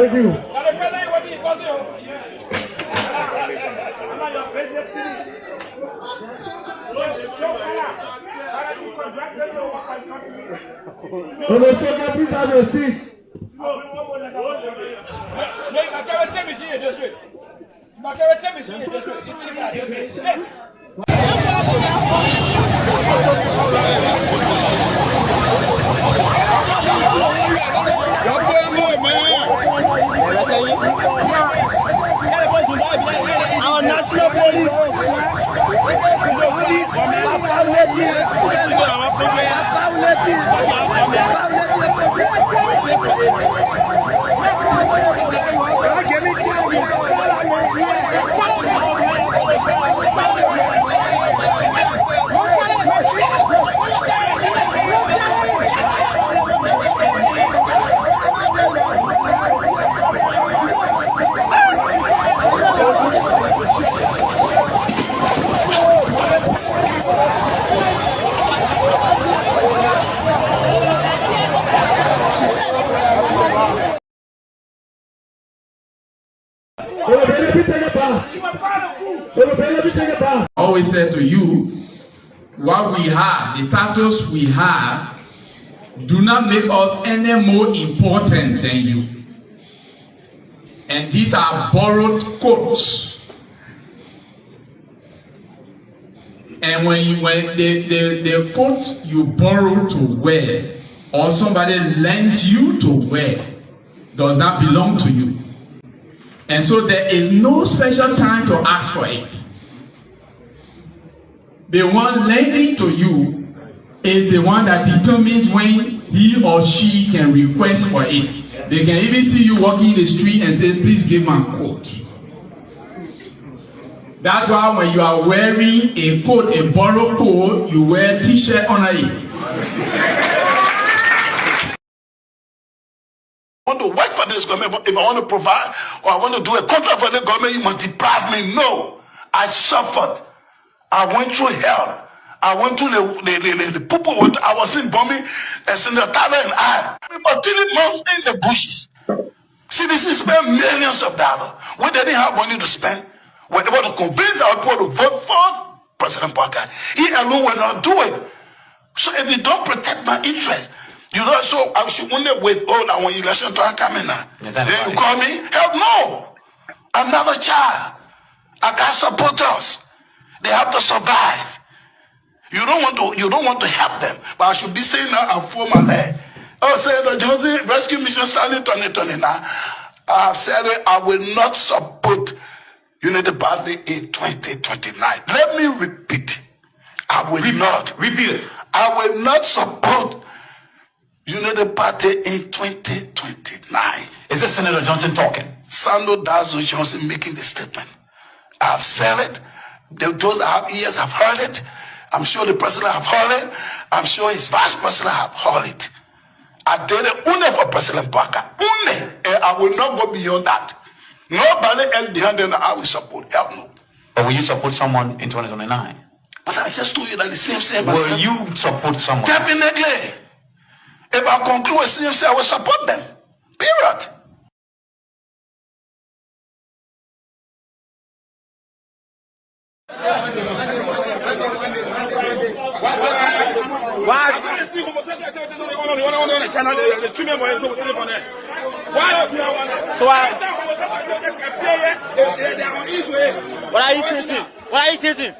Thank you. Please have a seat. Our national police I always say to you, what we have, the titles we have, do not make us any more important than you. And these are borrowed coats. And when the coat you borrow to wear, or somebody lends you to wear, does not belong to you. And so there is no special time to ask for it. The one lending to you is the one that determines when he or she can request for it. They can even see you walking the street and say, please give my coat. That's why when you are wearing a coat, a borrowed coat, you wear a t-shirt under it. I want to work for this government, if I want to provide or I want to do a contract for the government, you must deprive me. No. I suffered. I went through hell. I went through the people. I was in bombing, Senator Tyler and I. For 3 months in the bushes. See, this is spent millions of dollars. We didn't have money to spend. We were able to convince our people to vote for President Parker. He alone will not do it. So if you don't protect my interest, you know, so I should only wait. Oh, now when election time coming now, then you call me? Hell no. I'm not a child. I got supporters. They have to survive. You don't want to help them. But I should be saying now I'm for my leg. Oh, Senator Johnson, Rescue Mission Stanley 2020 now. I've said it, I will not support Unity Party in 2029. Let me repeat. I will not. Repeat it. I will not support Unity Party in 2029. Is this Senator Johnson talking? Sando Dazo Johnson making the statement. I've said it. Those that have ears have heard it. I'm sure the president have heard it. I'm sure his vice president have heard it. I did it only for President Parker. Only. And I will not go beyond that. Nobody else behind them that I will support. Help no. But will you support someone in 2029? But I just told you that the same. Will you support someone? Definitely. If I conclude with CMC, I will support them. Period. What are you saying?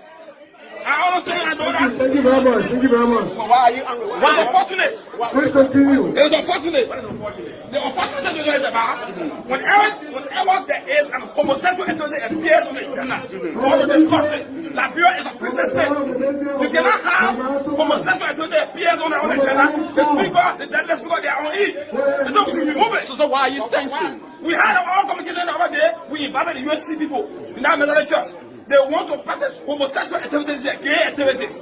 I understand. I know that. Thank you very much. Thank you very much. So why are you angry? Why? It's unfortunate. Please continue. It's unfortunate. What is unfortunate? The unfortunate situation is about whenever there is an homosexual activity appears on the agenda, we want to discuss it. Liberia is a Christian state. You cannot have homosexual activity appears on the agenda. The speaker, they are on east. The talk should remove it. So why are you censoring? We had our communication the other day. We invited the UFC people in that Methodist church. They want to practice homosexual activities here, gay activities.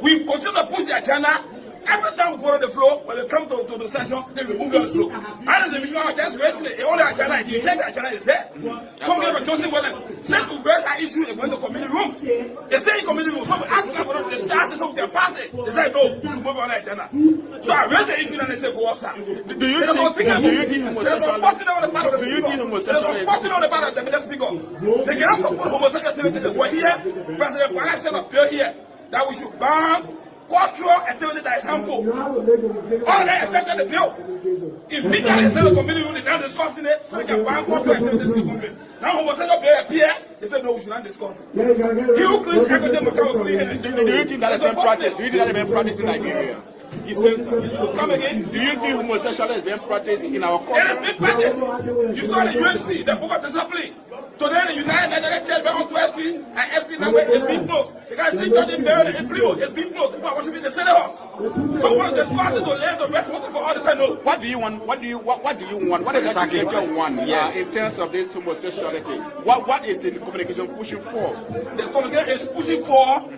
We continue to push the agenda. Every time we put on the floor, when they come to the session, they remove the floor. And as a mission, just raising it. All the agenda, the agenda is there. Come here, Johnson Williams. Said to raise our issue, they went to community rooms. They stay in community rooms. So we asked them for them to discharge this so we can pass it. They said, no, we should move on that agenda. So I raised the issue and they said, go outside. Do you think homosexuality? There's no 14 on the part of the speaker. There's no 14 on the part of the speaker. They cannot support homosexuality. We're here. President Bala said up here that we should ban cultural activity that is harmful. All of them accepted the bill. Immediately, instead of community room, they now discussing it so we can ban cultural activities in the country. Now, homosexual bill appear, they said no, we should not discuss it. He who cleans everything will come and clean it. Do you think that has been practiced? Do you think that has been practiced in Nigeria? You say so. Come again? Do you think homosexuality is being practiced in our country? It has been practiced. You saw the UMC, the Book of Discipline. Today, the United Methodist Church, on 12 and ST number is being closed. The guy saying church in Burial in Primo is being closed. People are worshiping in the Senate House. So one of the fastest to lay the responsibility for all this, I know. What do you want? What do you want? What the legislature want in terms of this homosexuality? What is the communication pushing for? The communication is pushing for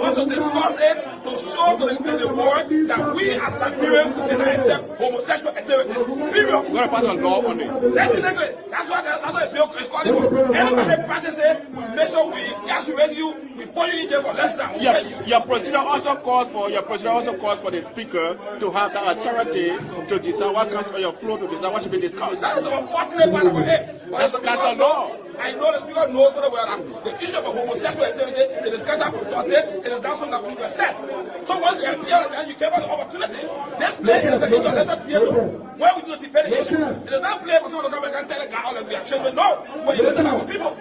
us to discuss it, to show to the world that we as Nigerians cannot accept homosexual activities. Period. We're going to pass a law on it. Definitely. That's what the bill is calling for. Anybody practice it, we make sure we incarcerate you, we put you in jail for less time. Your procedure also calls for the speaker to have the authority to decide what comes on your floor, to decide what should be discussed. That is an unfortunate part of it. That's a law. I know the speaker knows very well that the issue of homosexual activity it is counterproductive, it is not something that people accept. So once they appear, then you give us the opportunity. This play is an internet theater where we do the debate issue. It is not play for someone to come and tell a guy all of their children. No, when you listen to our people.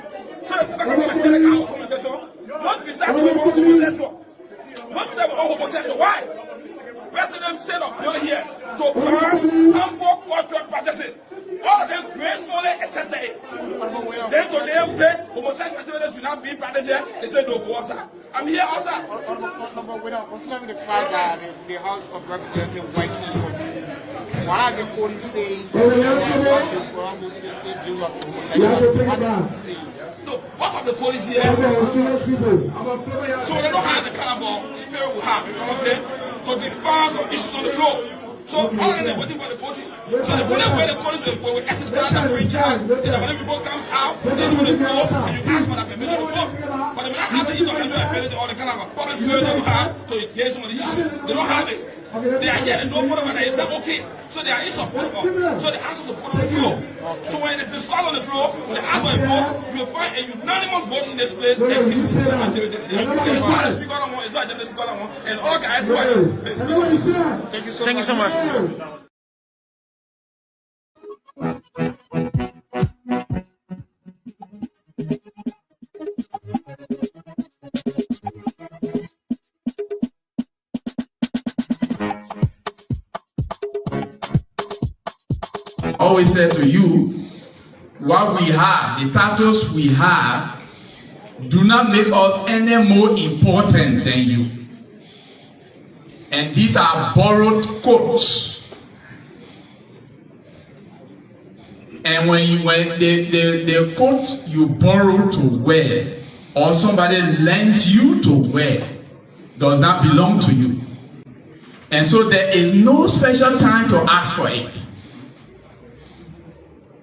So the speaker come and tell a guy our communication, not beside the homosexual. Not beside the homosexual. Why? President said up here to ban harmful cultural practices. All of them gracefully accepted it. Then so they will say homosexual activities should not be practiced here. They say no, go outside. I'm here outside. Considering the fact that the House of Representatives white people, what are the police saying? No, what of the police here? So they don't have the kind of spirit we have. Okay? To define some issues on the floor. So all of them waiting for the voting. So the only way the police will exercise that free charge is that when the report comes out, they on the floor and you ask for that permission to vote. But they may not have the intellectual ability or the kind of public spirit they have to hear some of the issues. They don't have it. They are here and know for them that it's not okay. So they are insupportable. So they ask us to put on the floor. So when it's discussed on the floor, when they ask for a vote, you will find a unanimous vote in this place and it's some activities here. So it's not the speaker I want, it's not the speaker I want, and all guys Thank you so much. Always said to you, what we have, the titles we have, do not make us any more important than you. And these are borrowed quotes. And when the coat you borrow to wear, or somebody lends you to wear, does not belong to you. And so there is no special time to ask for it.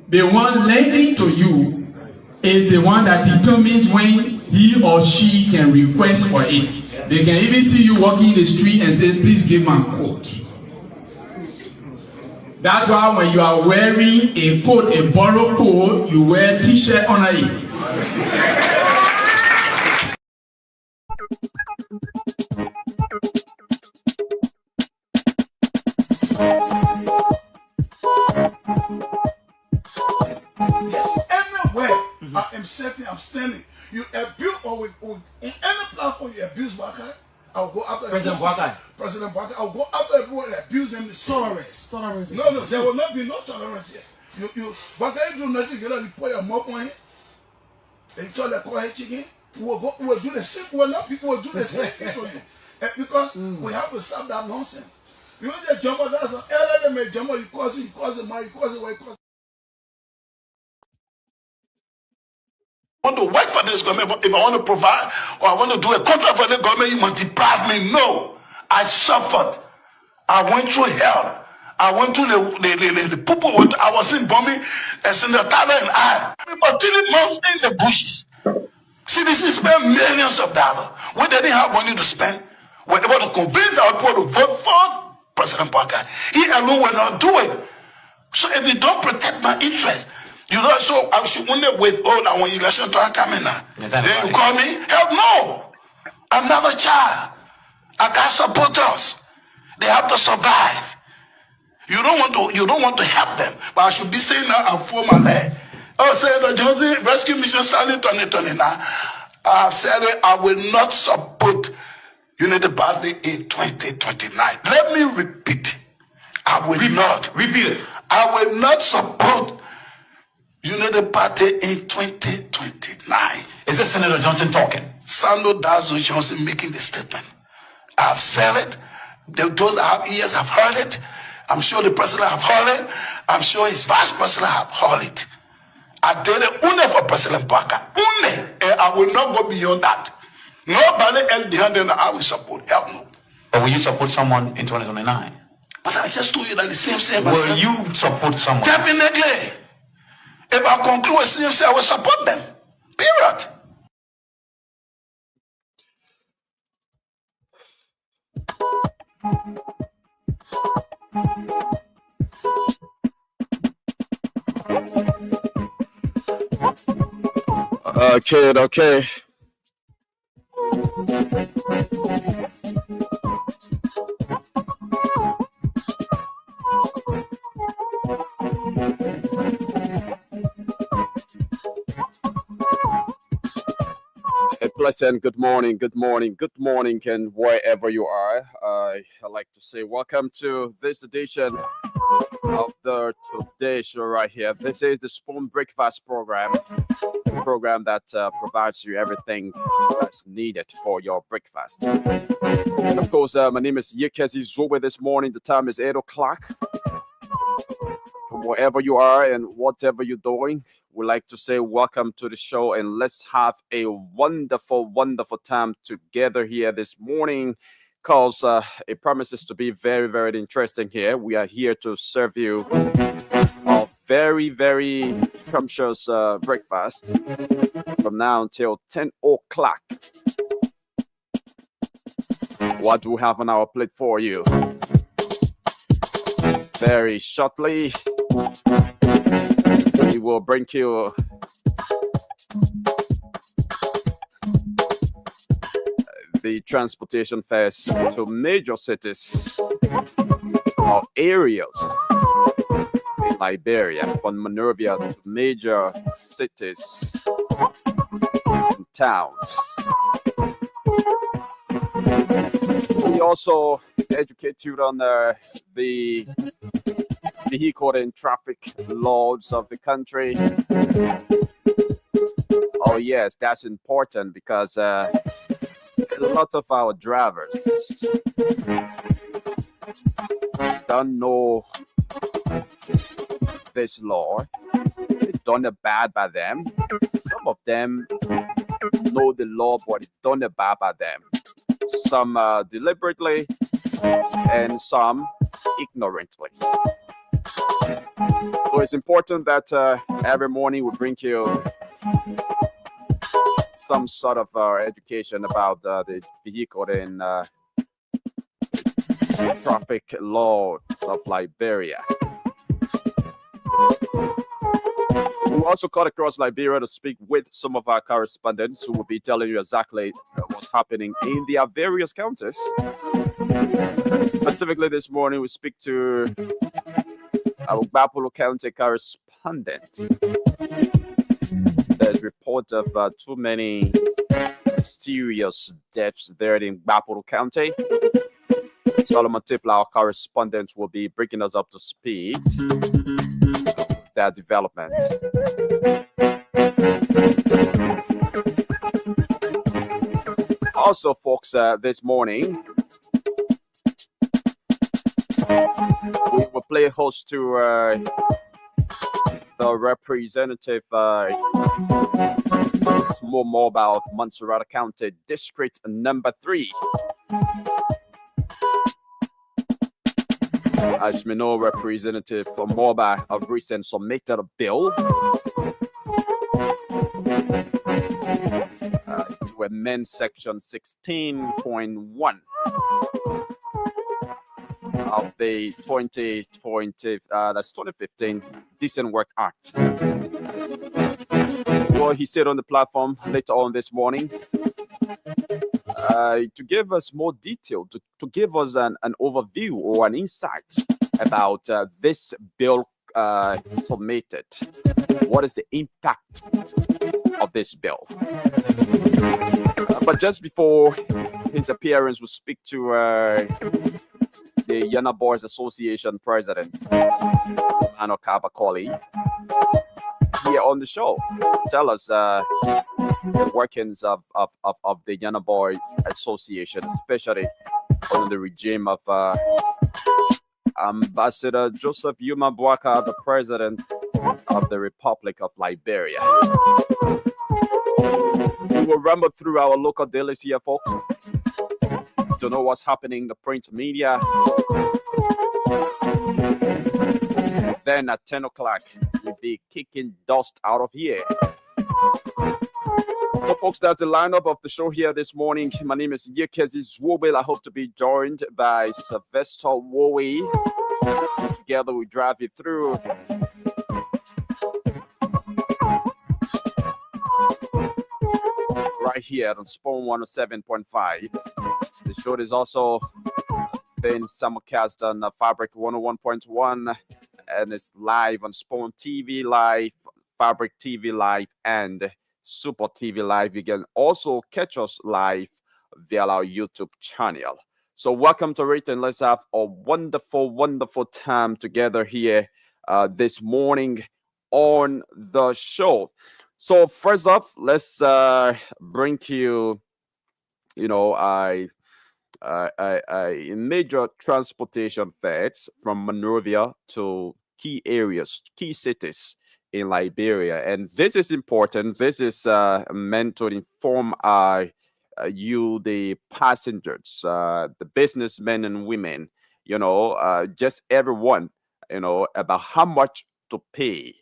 The one lending to you is the one that determines when he or she can request for it. They can even see you walking in the street and say, please give my coat. That's why when you are wearing a coat, a borrowed coat, you wear a t-shirt under it. I'm standing. You abuse or on any platform you abuse Waka, I'll go after President Waka. I'll go after everyone that abuse them. Tolerance. No, there will not be no tolerance here. You Waka, you do nothing. You don't put your mouth on it. They tell the call chicken. We will do the same. People will do the same thing to you because we have to stop that nonsense. You know the jumper. That's an element jumper. You cause it. You cause it. You cause it. Why you cause it? I want to work for this government, but if I want to provide or I want to do a contract for the government, you must deprive me. No. I suffered. I went through hell. I went through the people. I was in bombing, and Senator Tyler and I. For 3 months in the bushes. See, this is spend millions of dollars. When they didn't have money to spend, we're able to convince our people to vote for President Parker. He alone will not do it. So if you don't protect my interest, you know, so I should only wait. Oh, now when election time coming now, then you call me? Help no. I'm not a child. I got supporters. They have to survive. You don't want to help them. But I should be saying now I'm for my leg. Oh, Senator Johnson, Rescue Mission Standing 2020 now. I've said it, I will not support Unity Party in 2029. Let me repeat. I will not. Repeat it. I will not support Unity Party in 2029. Is this Senator Johnson talking? Sando Dazo Johnson making the statement. I've said it. Those that have ears have heard it. I'm sure the president have heard it. I'm sure his vice president have heard it. I did it only for President Parker. Only. And I will not go beyond that. Nobody else behind them that I will support. Help no. But will you support someone in 2029? But I just told you that the same. Will you support someone? Definitely. If I conclude with CMC, I will support them. Period. Okay. A pleasant good morning, and wherever you are, I'd like to say welcome to this edition of the Today Show right here. This is the Spoon Breakfast program, a program that provides you everything that's needed for your breakfast. And of course, my name is Yekezi Zobe. This morning, the time is 8 o'clock. From wherever you are and whatever you're doing, we'd like to say welcome to the show, and let's have a wonderful time together here this morning, because it promises to be very, very interesting here. We are here to serve you a very, very scrumptious breakfast from now until 10 o'clock. What do we have on our plate for you? Very shortly, we will bring you the transportation fares to major cities or areas in Liberia, from Monrovia to major cities and towns. We also educate you on the vehicle and traffic laws of the country. Oh yes, that's important, because a lot of our drivers don't know this law. It's done bad by them. Some of them know the law, but it's done bad by them. Some deliberately and some ignorantly. So it's important that every morning we bring you some sort of education about the vehicle and traffic law of Liberia. We also cut across Liberia to speak with some of our correspondents who will be telling you exactly what's happening in their various counties. Specifically this morning, we speak to our Gbapolo County correspondent. There's reports of too many mysterious deaths there in Gbapolo County. Solomon Tipla, our correspondent, will be bringing us up to speed with that development. Also, folks, this morning, we will play host to the representative more mobile Montserrat County District number 3. As you may know, Representative Mobile have recently submitted a bill Software Men Section 16.1 of the 2015 Decent Work Act. Well, he said on the platform later on this morning to give us more detail, to give us an overview or an insight about this bill submitted. What is the impact of this bill? But just before his appearance, we'll speak to the Yana Boys Association president, Ano Kabakoli, here on the show. Tell us the workings of the Yana Boy Association, especially under the regime of Ambassador Joseph Yuma Bwaka, the president of the Republic of Liberia. We will rumble through our local dailies here, folks, to know what's happening in the print media. Then at 10 o'clock, we'll be kicking dust out of here. So, folks, that's the lineup of the show here this morning. My name is Yekezi Zwobel. I hope to be joined by Sylvester Wowie. Together, we drive you through right here on Spawn 107.5. The show is also being simulcast on Fabric 101.1, and it's live on Spawn TV Live, Fabric TV Live, and Super TV Live. You can also catch us live via our YouTube channel. So welcome to it, and let's have a wonderful, wonderful time together here this morning on the show. So first off, let's bring you, major transportation fares from Monrovia to key areas, key cities in Liberia. And this is important. This is meant to inform you, the passengers, the businessmen and women, just everyone, about how much to pay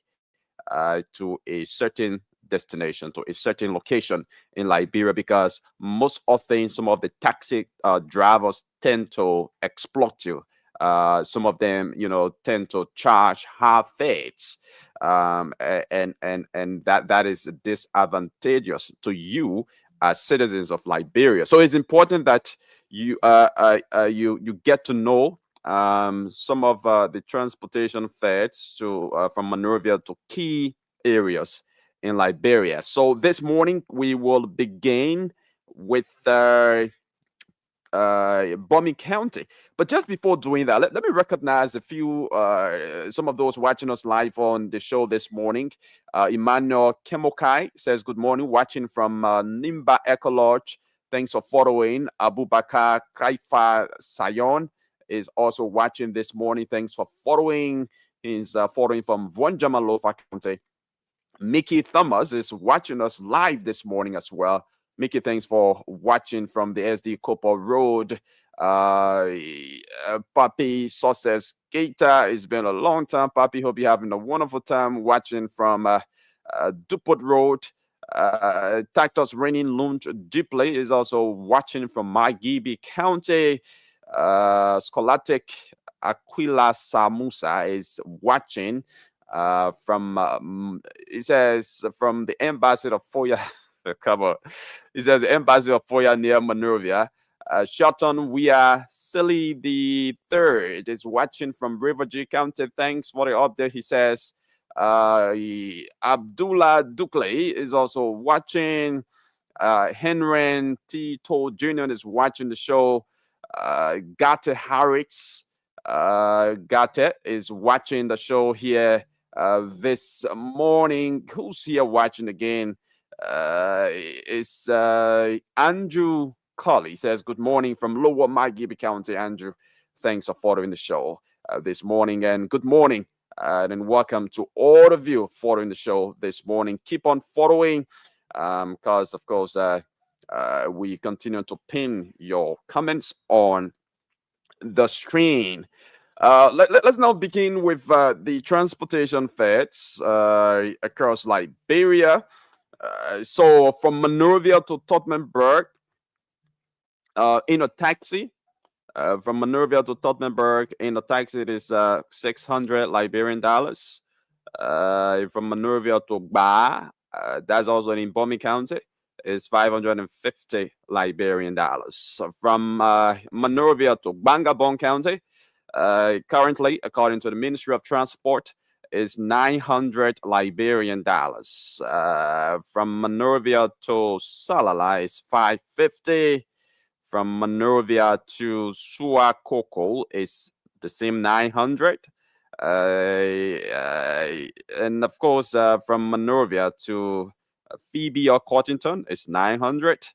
to a certain destination, to a certain location in Liberia, because most often some of the taxi drivers tend to exploit you. Some of them, tend to charge high fares, and that is disadvantageous to you as citizens of Liberia. So it's important that you get to know some of the transportation fares from Monrovia to key areas in Liberia. So this morning we will begin with Bomi County. But just before doing that, let me recognize a few, some of those watching us live on the show this morning. Emmanuel Kemokai says, good morning, watching from Nimba Eco Lodge. Thanks for following. Abubakar Kaifa Sayon is also watching this morning. Thanks for following. He's following from Vonjamalofa County. Mickey Thomas is watching us live this morning as well. Mickey, thanks for watching from the SD Cooper Road. Papi Success Gator, it's been a long time, Papi. Hope you're having a wonderful time watching from Dupont Road. Titus Raining Lunch Deeply is also watching from Magibi County. Scholastic Aquila Samusa is watching from, it says, from the embassy of Foya. Cover. It says the embassy of Foya near Monrovia. Shelton, we are Silly the Third is watching from River G County. Thanks for the update. He says Abdullah Dukley is also watching. Henry T. Toll Jr. is watching the show. Gate Harris Gate is watching the show here this morning. Who's here watching again? It's Andrew Colley. Says good morning from Lower Magibi County. Andrew, thanks for following the show this morning, and good morning and welcome to all of you following the show this morning. Keep on following because of course we continue to pin your comments on the screen. Let's now begin with the transportation fares across Liberia. So from Monrovia to Tottenberg, in a taxi, from Monrovia to Tottenberg in a taxi, it is 600 Liberian dollars. From Monrovia to Ba, that's also in Bomi County, is 550 Liberian dollars. So from Monrovia to Bangabong County, currently, according to the Ministry of Transport, is 900 Liberian dollars. From Monrovia to Salala is 550. From Monrovia to Suakoko is the same 900. And of course, from Monrovia to Phoebe or Cottington is 900,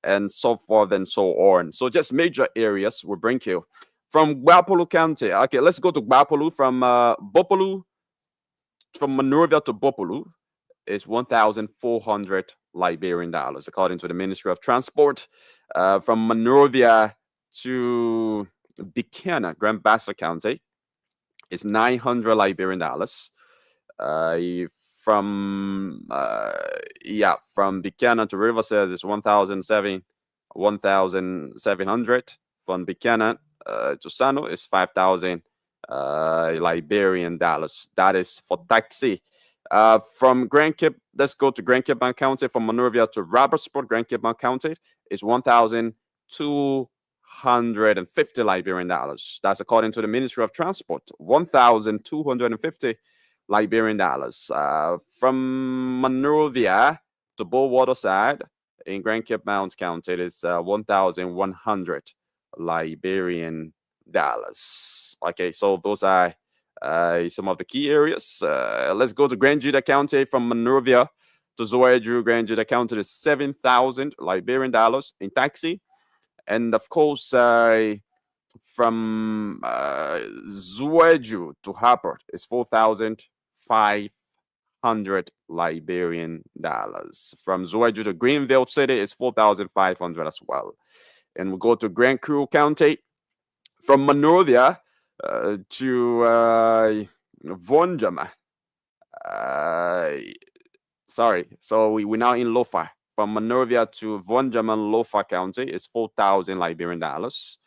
and so forth and so on. So just major areas will bring you. From Gbapolu County, okay, let's go to Gbapolu. From Bopolu, from Monrovia to Bopolu is 1,400 Liberian dollars, according to the Ministry of Transport. From Monrovia to Buchanan, Grand Bassa County, is 900 Liberian dollars. From Buchanan to Riverside is 1,700. From Buchanan to Sano is 5,000 Liberian dollars. That is for taxi. From Grand Cape, let's go to Grand Cape County. From Monrovia to Robertsport, Grand Cape County is 1,250 Liberian dollars. That's according to the Ministry of Transport. 1,250 Liberian dollars. From Monrovia to Bullwater Side in Grand Cape Mounts County, it is 1,100 Liberian dollars. Okay, so those are some of the key areas. Let's go to Grand Juda County. From Monrovia to Zoeju, Grand Juda County is 7,000 Liberian dollars in taxi. And of course, from Zoeju to Harper is 4,500 Liberian dollars. From Zoeju to Greenville City is 4,500 as well. And we'll go to Grand Crew County. From Monrovia to Vonjama. So we're now in Lofa. From Monrovia to Vonjama, Lofa County is 4,000 Liberian dollars.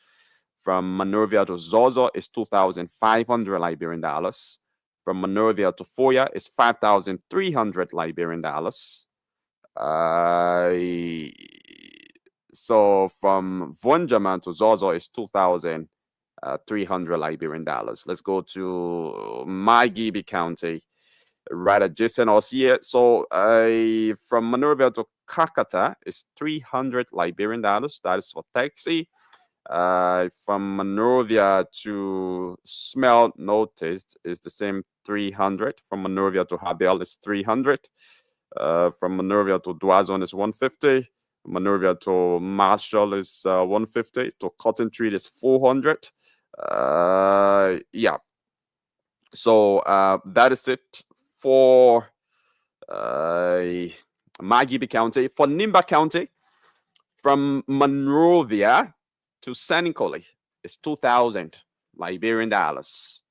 From Monrovia to Zozo is 2,500 Liberian dollars. From Monrovia to Foya is 5,300 Liberian dollars. So from Vonjama to Zozo is 2,300 Liberian dollars. Let's go to Magibi County, right adjacent us here. So from Monrovia to Kakata is 300 Liberian dollars. That is for taxi. From Monrovia to Smell No Taste is the same 300. From Monrovia to Habel is 300. From Monrovia to Duazon is 150. Monrovia to Marshall is 150. To Cotton Tree is 400. So that is it for Magibi County. For Nimba County, from Monrovia to Sanikoli is 2,000 Liberian dollars.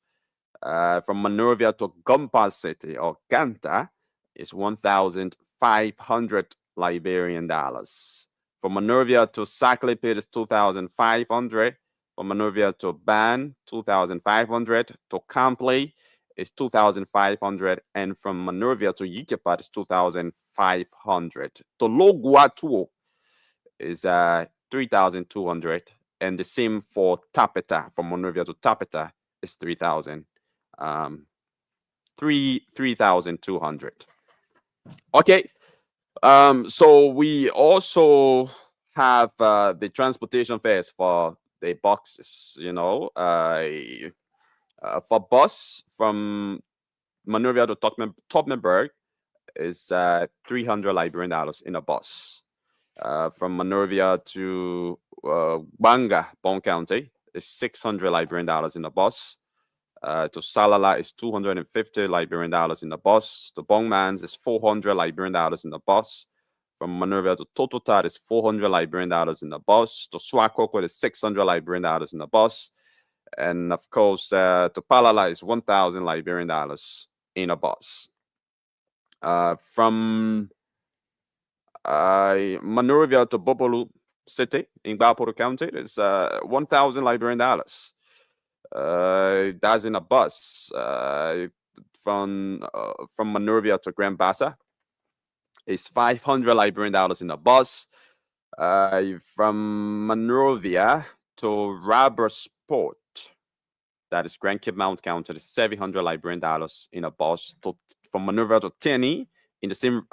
From Monrovia to Gompa City or Ganta is 1,500 Liberian dollars. From Monrovia to Saclipit is 2,500. From Monrovia to Ban, 2,500. To Campley is 2,500. And from Monrovia to Yikipat is 2,500. To Loguatuo is 3,200. And the same for Tapeta. From Monrovia to Tapeta is 3,000. 3,200. Okay. So we also have the transportation fares for the boxes, for bus from Monrovia to Tottenberg is 300 Liberian dollars in a bus. From Monrovia to Banga, Bon County is 600 Liberian dollars in a bus. To Salala is 250 Liberian dollars in the bus. To Bongmans is 400 Liberian dollars in the bus. From Monrovia to Tototat is 400 Liberian dollars in the bus. To Swakoko is 600 Liberian dollars in the bus. And of course, to Palala is 1,000 Liberian dollars in a bus. From Monrovia to Bopolu City in Balporo County is 1,000 Liberian dollars. That's in a bus from Monrovia to Grand Bassa. It's 500 Liberian dollars in a bus. From Monrovia to Rabersport, that is Grand Cape Mount County, is 700 Liberian dollars in a bus. From Monrovia to Tenny in the same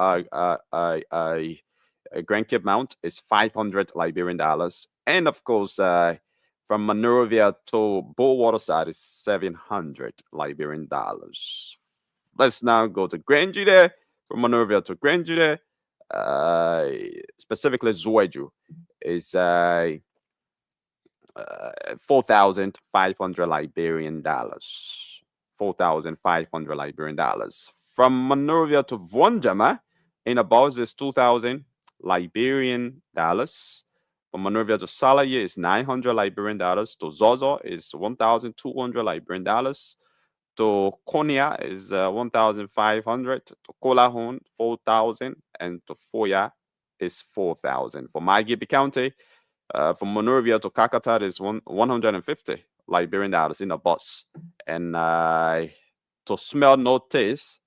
Grand Cape Mount is 500 Liberian dollars, and of course, from Monrovia to Bullwaterside is 700 Liberian dollars. Let's now go to Grand Jude. From Monrovia to Grand Jude, specifically Zueju, is 4,500 Liberian dollars. 4,500 Liberian dollars. From Monrovia to Vonjama in a bus is 2,000 Liberian dollars. From Monrovia to Salaye is 900 Liberian dollars. To Zozo is 1,200 Liberian dollars. To Konya is 1,500. To Kolahun, 4,000. And to Foya is 4,000. For Maigibi County, from Monrovia to Kakatat is 150 Liberian dollars in a bus. And to Smell No Taste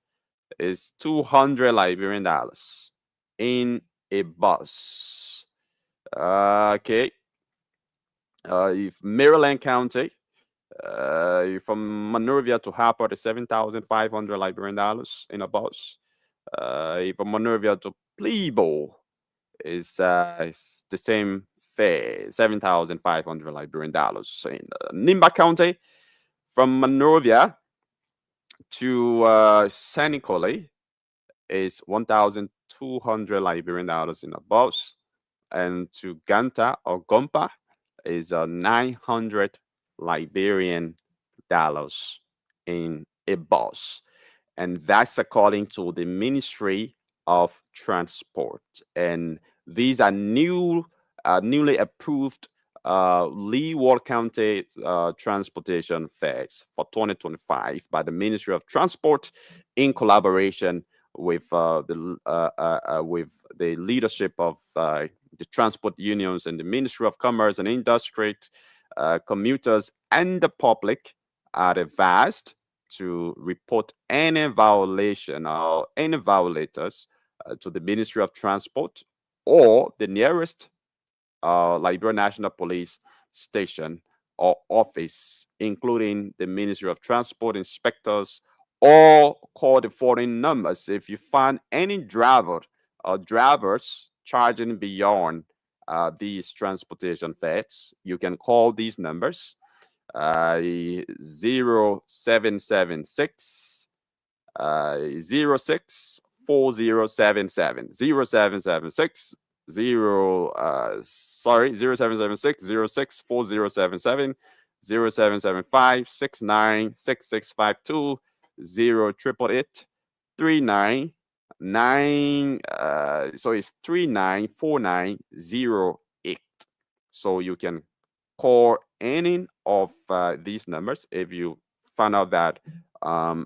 is 200 Liberian dollars in a bus. Okay. If Maryland County, from Monrovia to Harper is 7,500 Liberian dollars in a bus. From Monrovia to Plebo is the same fare, 7,500 Liberian dollars. In Nimba County, from Monrovia to Sanicole is 1,200 Liberian dollars in a bus, and to Ganta or Gompa is 900 Liberian dollars in a bus, and that's according to the Ministry of Transport. And these are newly approved Leeward County transportation fares for 2025 by the Ministry of Transport in collaboration with the leadership of the transport unions and the Ministry of Commerce and Industry. Commuters and the public are advised to report any violation or any violators to the Ministry of Transport or the nearest Liberia National Police station or office, including the Ministry of Transport inspectors, or call the following numbers if you find any driver or drivers charging beyond these transportation fares. You can call these numbers 0776 06 4077 0776 0776 06 4077 0775 69 6652 0888 39 so it's 394908. So you can call any of these numbers if you find out that a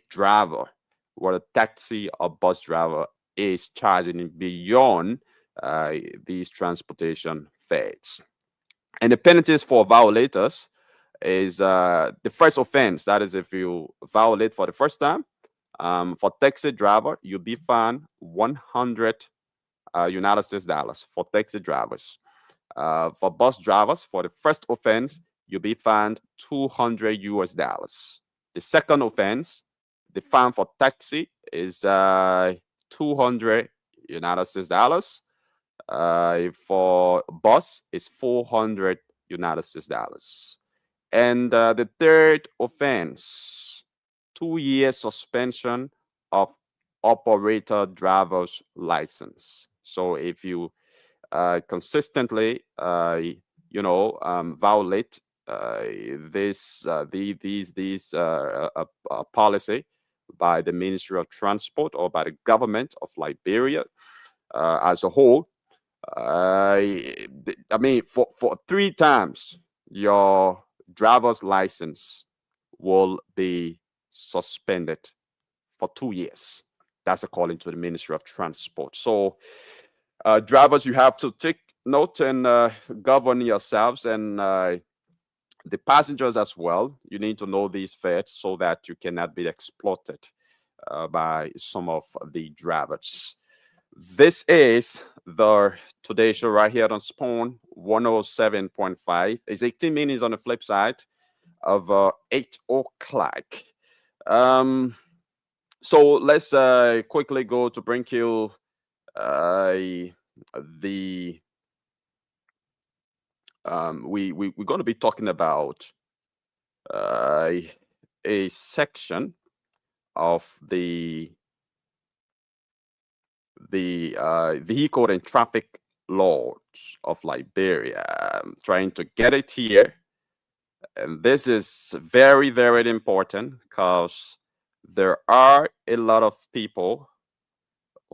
driver, whether taxi or bus driver, is charging beyond these transportation fares. And the penalties for violators is the first offense. That is, if you violate for the first time, for taxi driver, you'll be fined 100 United States dollars for taxi drivers. For bus drivers, for the first offense, you'll be fined 200 US dollars. The second offense, the fine for taxi is 200 United States dollars. For bus is 400 United States dollars. And the third offense, 2 years suspension of operator driver's license. So if you consistently, violate this policy by the Ministry of Transport or by the government of Liberia as a whole, for 3 times your driver's license will be suspended for 2 years. That's according to the Ministry of Transport. So, drivers, you have to take note and govern yourselves, and the passengers as well. You need to know these facts so that you cannot be exploited by some of the drivers. This is the Today Show right here on Spawn 107.5. It's 18 minutes on the flip side of 8 o'clock. So let's quickly go to bring you the we're going to be talking about a section of the vehicle and traffic laws of Liberia. I'm trying to get it here, and this is very, very important because there are a lot of people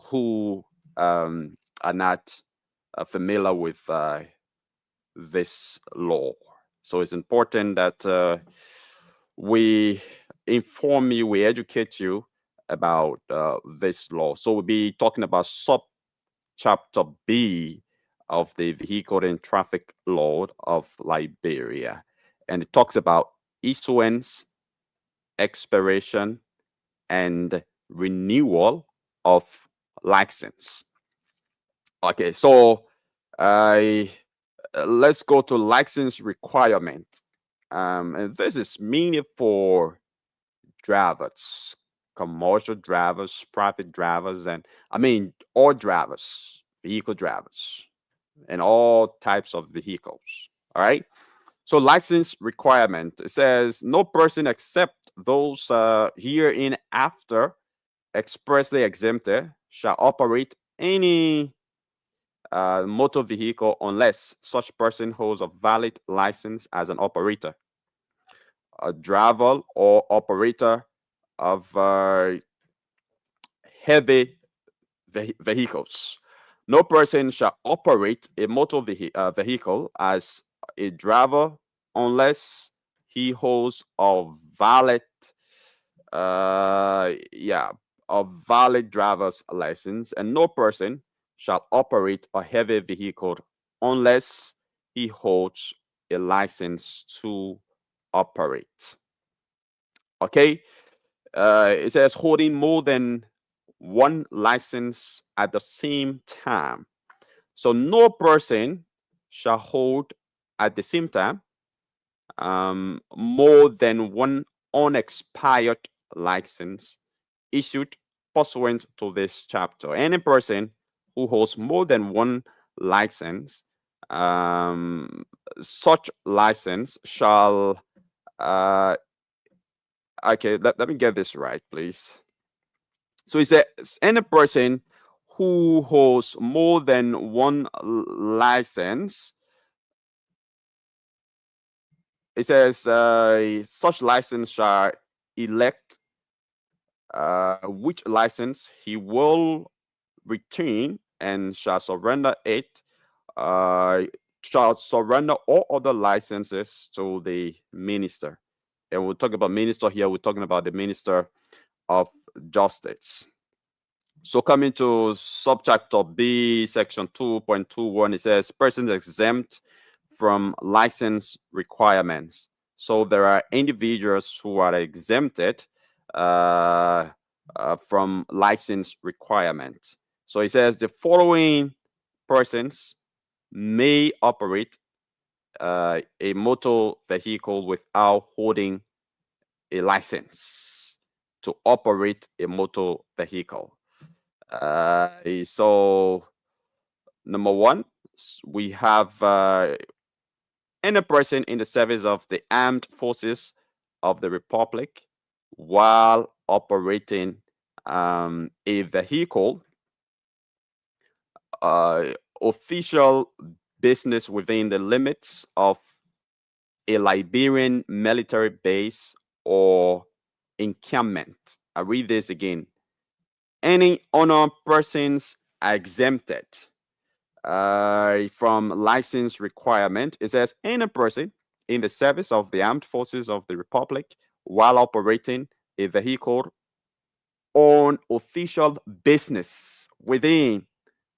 who are not familiar with this law. So it's important that we inform you, we educate you about this law. So we'll be talking about sub-chapter B of the Vehicle and Traffic Law of Liberia. And it talks about issuance, expiration, and renewal of license. Okay, so let's go to license requirement. And this is mainly for drivers, commercial drivers, private drivers, and I mean all drivers, vehicle drivers, and all types of vehicles. All right. So license requirement, it says no person except those hereinafter expressly exempted shall operate any motor vehicle unless such person holds a valid license as an operator, a driver, or operator of heavy vehicles. No person shall operate a motor vehicle as a driver unless he holds a valid a valid driver's license, and no person shall operate a heavy vehicle unless he holds a license to operate. Okay, it says holding more than one license at the same time. So no person shall hold at the same time more than one unexpired license issued pursuant to this chapter. Any person who holds more than one license, such license shall okay, let me get this right, please. So it says any person who holds more than one license, it says such license shall elect which license he will retain and shall surrender it, shall surrender all other licenses to the minister. And we'll talk about minister here, we're talking about the Minister of Justice. So coming to subchapter B, section 2.21, it says persons exempt from license requirements. So there are individuals who are exempted from license requirements. So it says the following persons may operate a motor vehicle without holding a license to operate a motor vehicle. So number one, we have any person in the service of the armed forces of the Republic while operating a vehicle, official business within the limits of a Liberian military base or encampment. I read this again. Any unarmed persons are exempted from license requirement. It says any person in the service of the armed forces of the Republic while operating a vehicle on official business within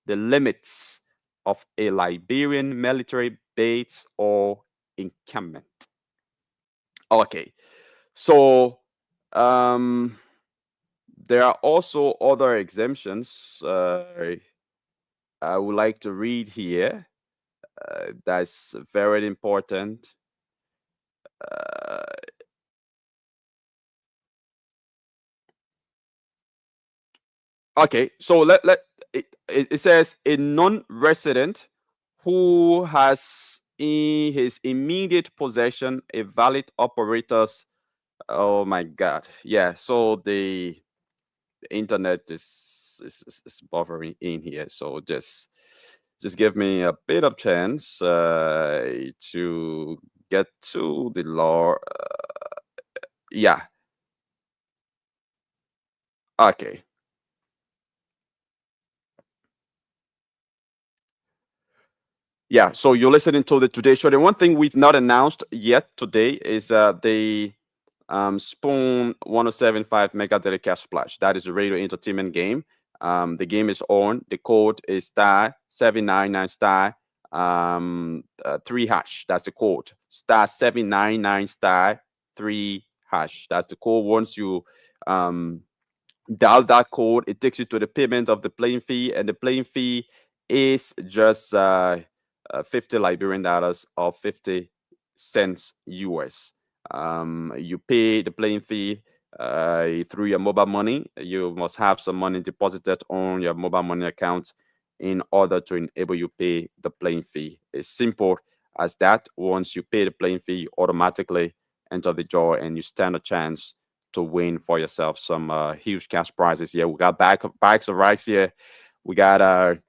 the limits of a Liberian military base or encampment. Okay, so there are also other exemptions I would like to read here. That's very important. Okay, so it says a non-resident who has in his immediate possession a valid operator's. Oh my God, yeah. So the internet is buffering in here. So just give me a bit of chance to get to the law. Yeah. Okay. Yeah, so you're listening to the Today Show. The one thing we've not announced yet today is the Spoon 1075 Mega Daily Cash Splash. That is a radio entertainment game. The game is on. The code is star 799 star 3 hash. That's the code. Star 799 star 3 hash. That's the code. Once you dial that code, it takes you to the payment of the playing fee, and the playing fee is just 50 Liberian dollars or 50 cents US. You pay the playing fee through your mobile money. You must have some money deposited on your mobile money account in order to enable you pay the playing fee. It's simple as that. Once you pay the playing fee, you automatically enter the draw and you stand a chance to win for yourself some huge cash prizes here. We got bags of rice here. We got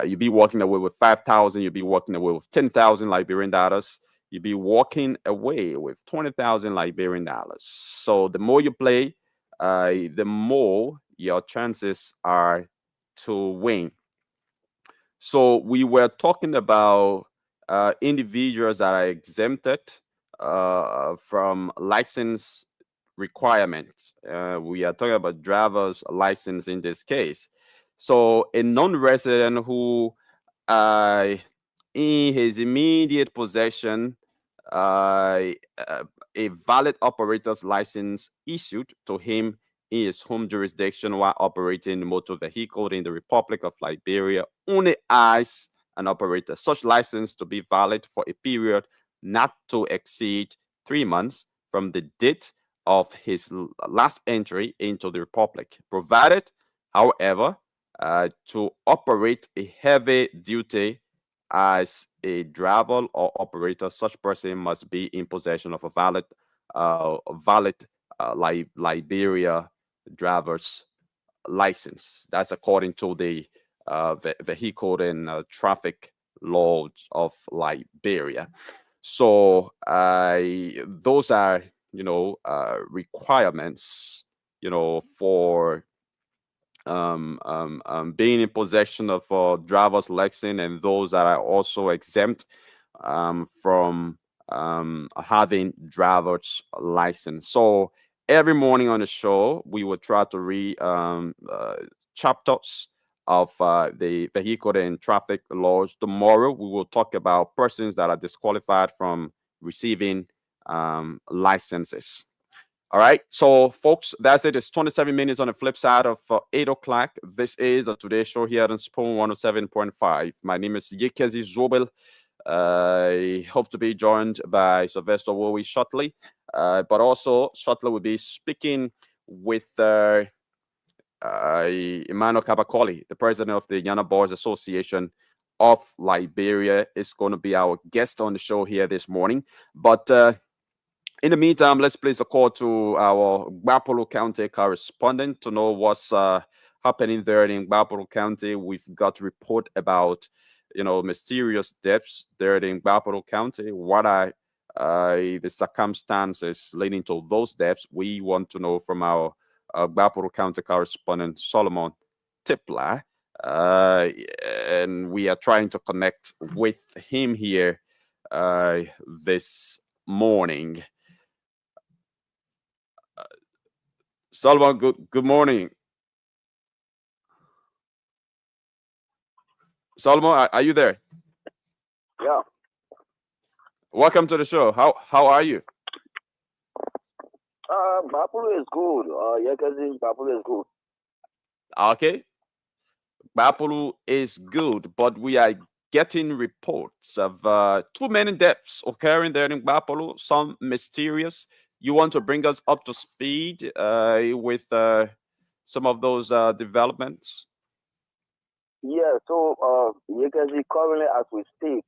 you'll be walking away with 5,000. You'll be walking away with 10,000 Liberian dollars. You'll be walking away with 20,000 Liberian dollars. So the more you play, the more your chances are to win. So we were talking about individuals that are exempted from license requirements. We are talking about driver's license in this case. So a non-resident who in his immediate possession a valid operator's license issued to him in his home jurisdiction while operating the motor vehicle in the Republic of Liberia only as an operator. Such license to be valid for a period not to exceed 3 months from the date of his last entry into the Republic, provided, however, to operate a heavy duty as a driver or operator, such person must be in possession of a valid Liberia driver's license. That's according to the vehicle and traffic laws of Liberia. So those are, requirements, for being in possession of driver's license, and those that are also exempt from having driver's license. So every morning on the show, we will try to read chapters of the vehicle and traffic laws. Tomorrow, we will talk about persons that are disqualified from receiving licenses. All right, so folks, that's it. It's 27 minutes on the flip side of 8 o'clock. This is a Today Show here on Spoon 107.5. My name is Yekezi Zobel. I hope to be joined by Sylvester Wowie shortly, but also shortly we'll be speaking with Emmanuel Kabakoli, the president of the Yana Boys Association of Liberia, is going to be our guest on the show here this morning. But in the meantime, let's place a call to our Gbapolo County correspondent to know what's happening there in Gbapolo County. We've got a report about, mysterious deaths there in Gbapolo County. What are the circumstances leading to those deaths? We want to know from our Gbapolo County correspondent, Solomon Tipler. And we are trying to connect with him here this morning. Solomon, good morning. Solomon, are you there? Yeah. Welcome to the show. How are you? Bapulu is good. Yeah, cousin, Bapulu is good. Okay, Bapulu is good, but we are getting reports of too many deaths occurring there in Bapulu, some mysterious. You want to bring us up to speed with some of those developments? Yeah, so yeah, cousin, currently as we speak,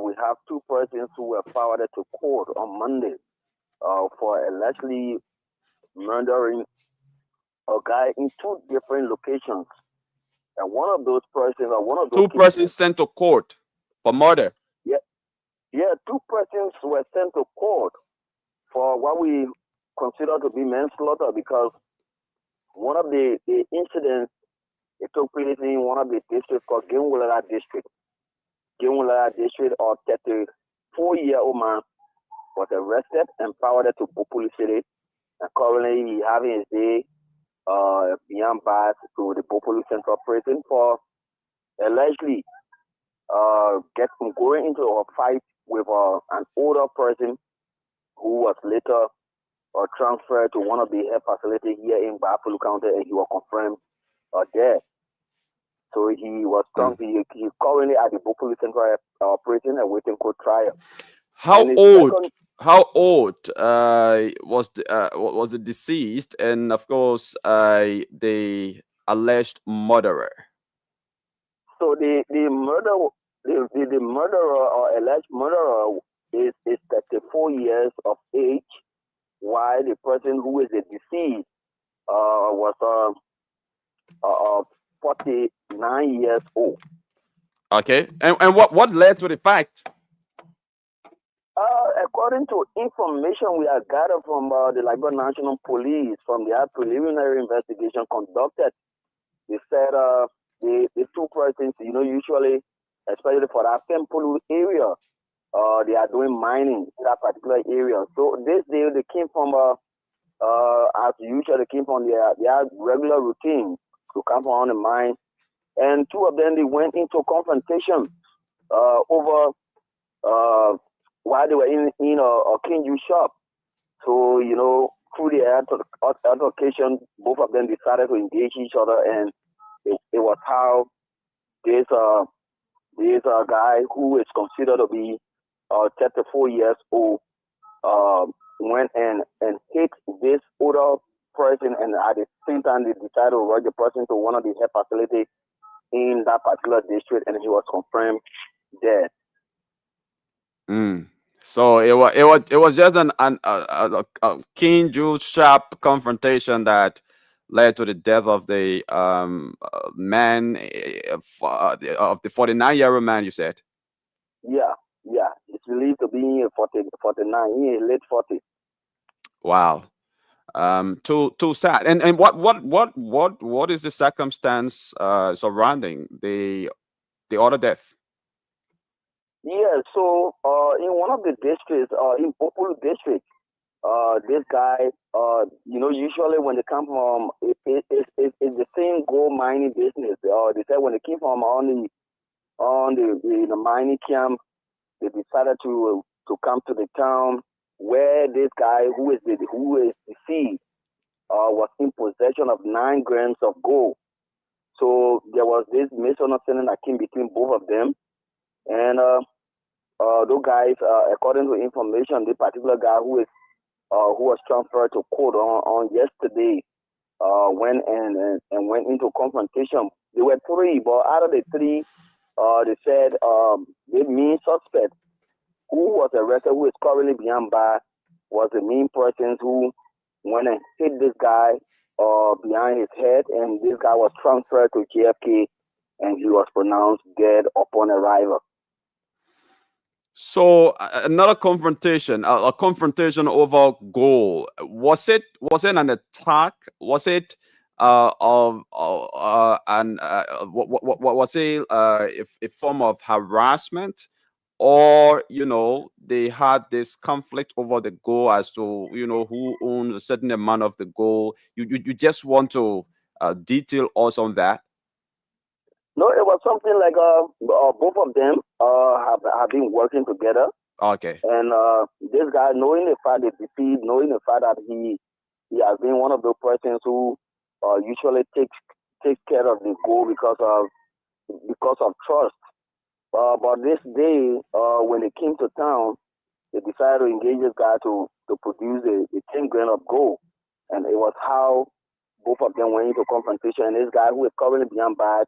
we have two persons who were forwarded to court on Monday for allegedly murdering a guy in two different locations. And one of those persons, or one of those Two persons sent to court for murder. yeah, yeah, two persons were sent to court for what we consider to be manslaughter because one of the incidents it took place in one of the districts called Genwala District. Genwala District, a 34-year-old man was arrested and forwarded to Populi City. And currently he having his day beyond bars to the Populi Central Prison for allegedly going into a fight with an older person who was later transferred to one of the health facilities here in Bapulu County, and he was confirmed dead. So he was he's currently at the Bapulu Central Prison awaiting court trial. How old? How old was the deceased, and of course the alleged murderer? So the murderer or alleged murderer is 34 years of age, while the person who is the deceased was 49 years old. Okay, and what led to the fact? According to information we have gathered from the Liberia National Police from their preliminary investigation conducted, they said the two persons, usually, especially for that Fempulu area, they are doing mining in that particular area. So this day they came from, as usual, they came from their regular routine to come on the mine, and two of them they went into confrontation over while they were in a Kinju shop. So through the altercation, both of them decided to engage each other, and it was how this guy who is considered to be 34 years old went and hit this older person, and at the same time they decided to rush the person to one of the health facilities in that particular district, and he was confirmed dead. So it was just a keen, juice, sharp confrontation that led to the death of the man of the 49-year-old man. You said. Yeah. It's believed to be 49, in late 40s. Wow. Too sad. And what is the circumstance surrounding the other death? Yeah, so in one of the districts, in Populu district, this guy, usually when they come from, it's the same gold mining business. They said when they came from on the mining camp, they decided to come to the town where this guy who is deceased was in possession of 9 grams of gold. So there was this misunderstanding that came between both of them, and those guys, according to information, the particular guy who was transferred to court on yesterday went and went into confrontation. There were 3, but out of the 3, they said the main suspect who was arrested, who is currently behind bars, was the main person who went and hit this guy behind his head, and this guy was transferred to JFK, and he was pronounced dead upon arrival. So another confrontation, a confrontation over gold. Was it an attack? Was it was it a form of harassment, or they had this conflict over the gold as to who owns a certain amount of the gold? You just want to detail us on that? No, it was something like both of them have been working together, Okay. and this guy, knowing the fact that knowing the fact that he has been one of the persons who usually takes care of the goal because of trust. But this day, when they came to town, they decided to engage this guy to produce a 10 grand of gold. And it was how both of them went into confrontation. And this guy, who is currently being bad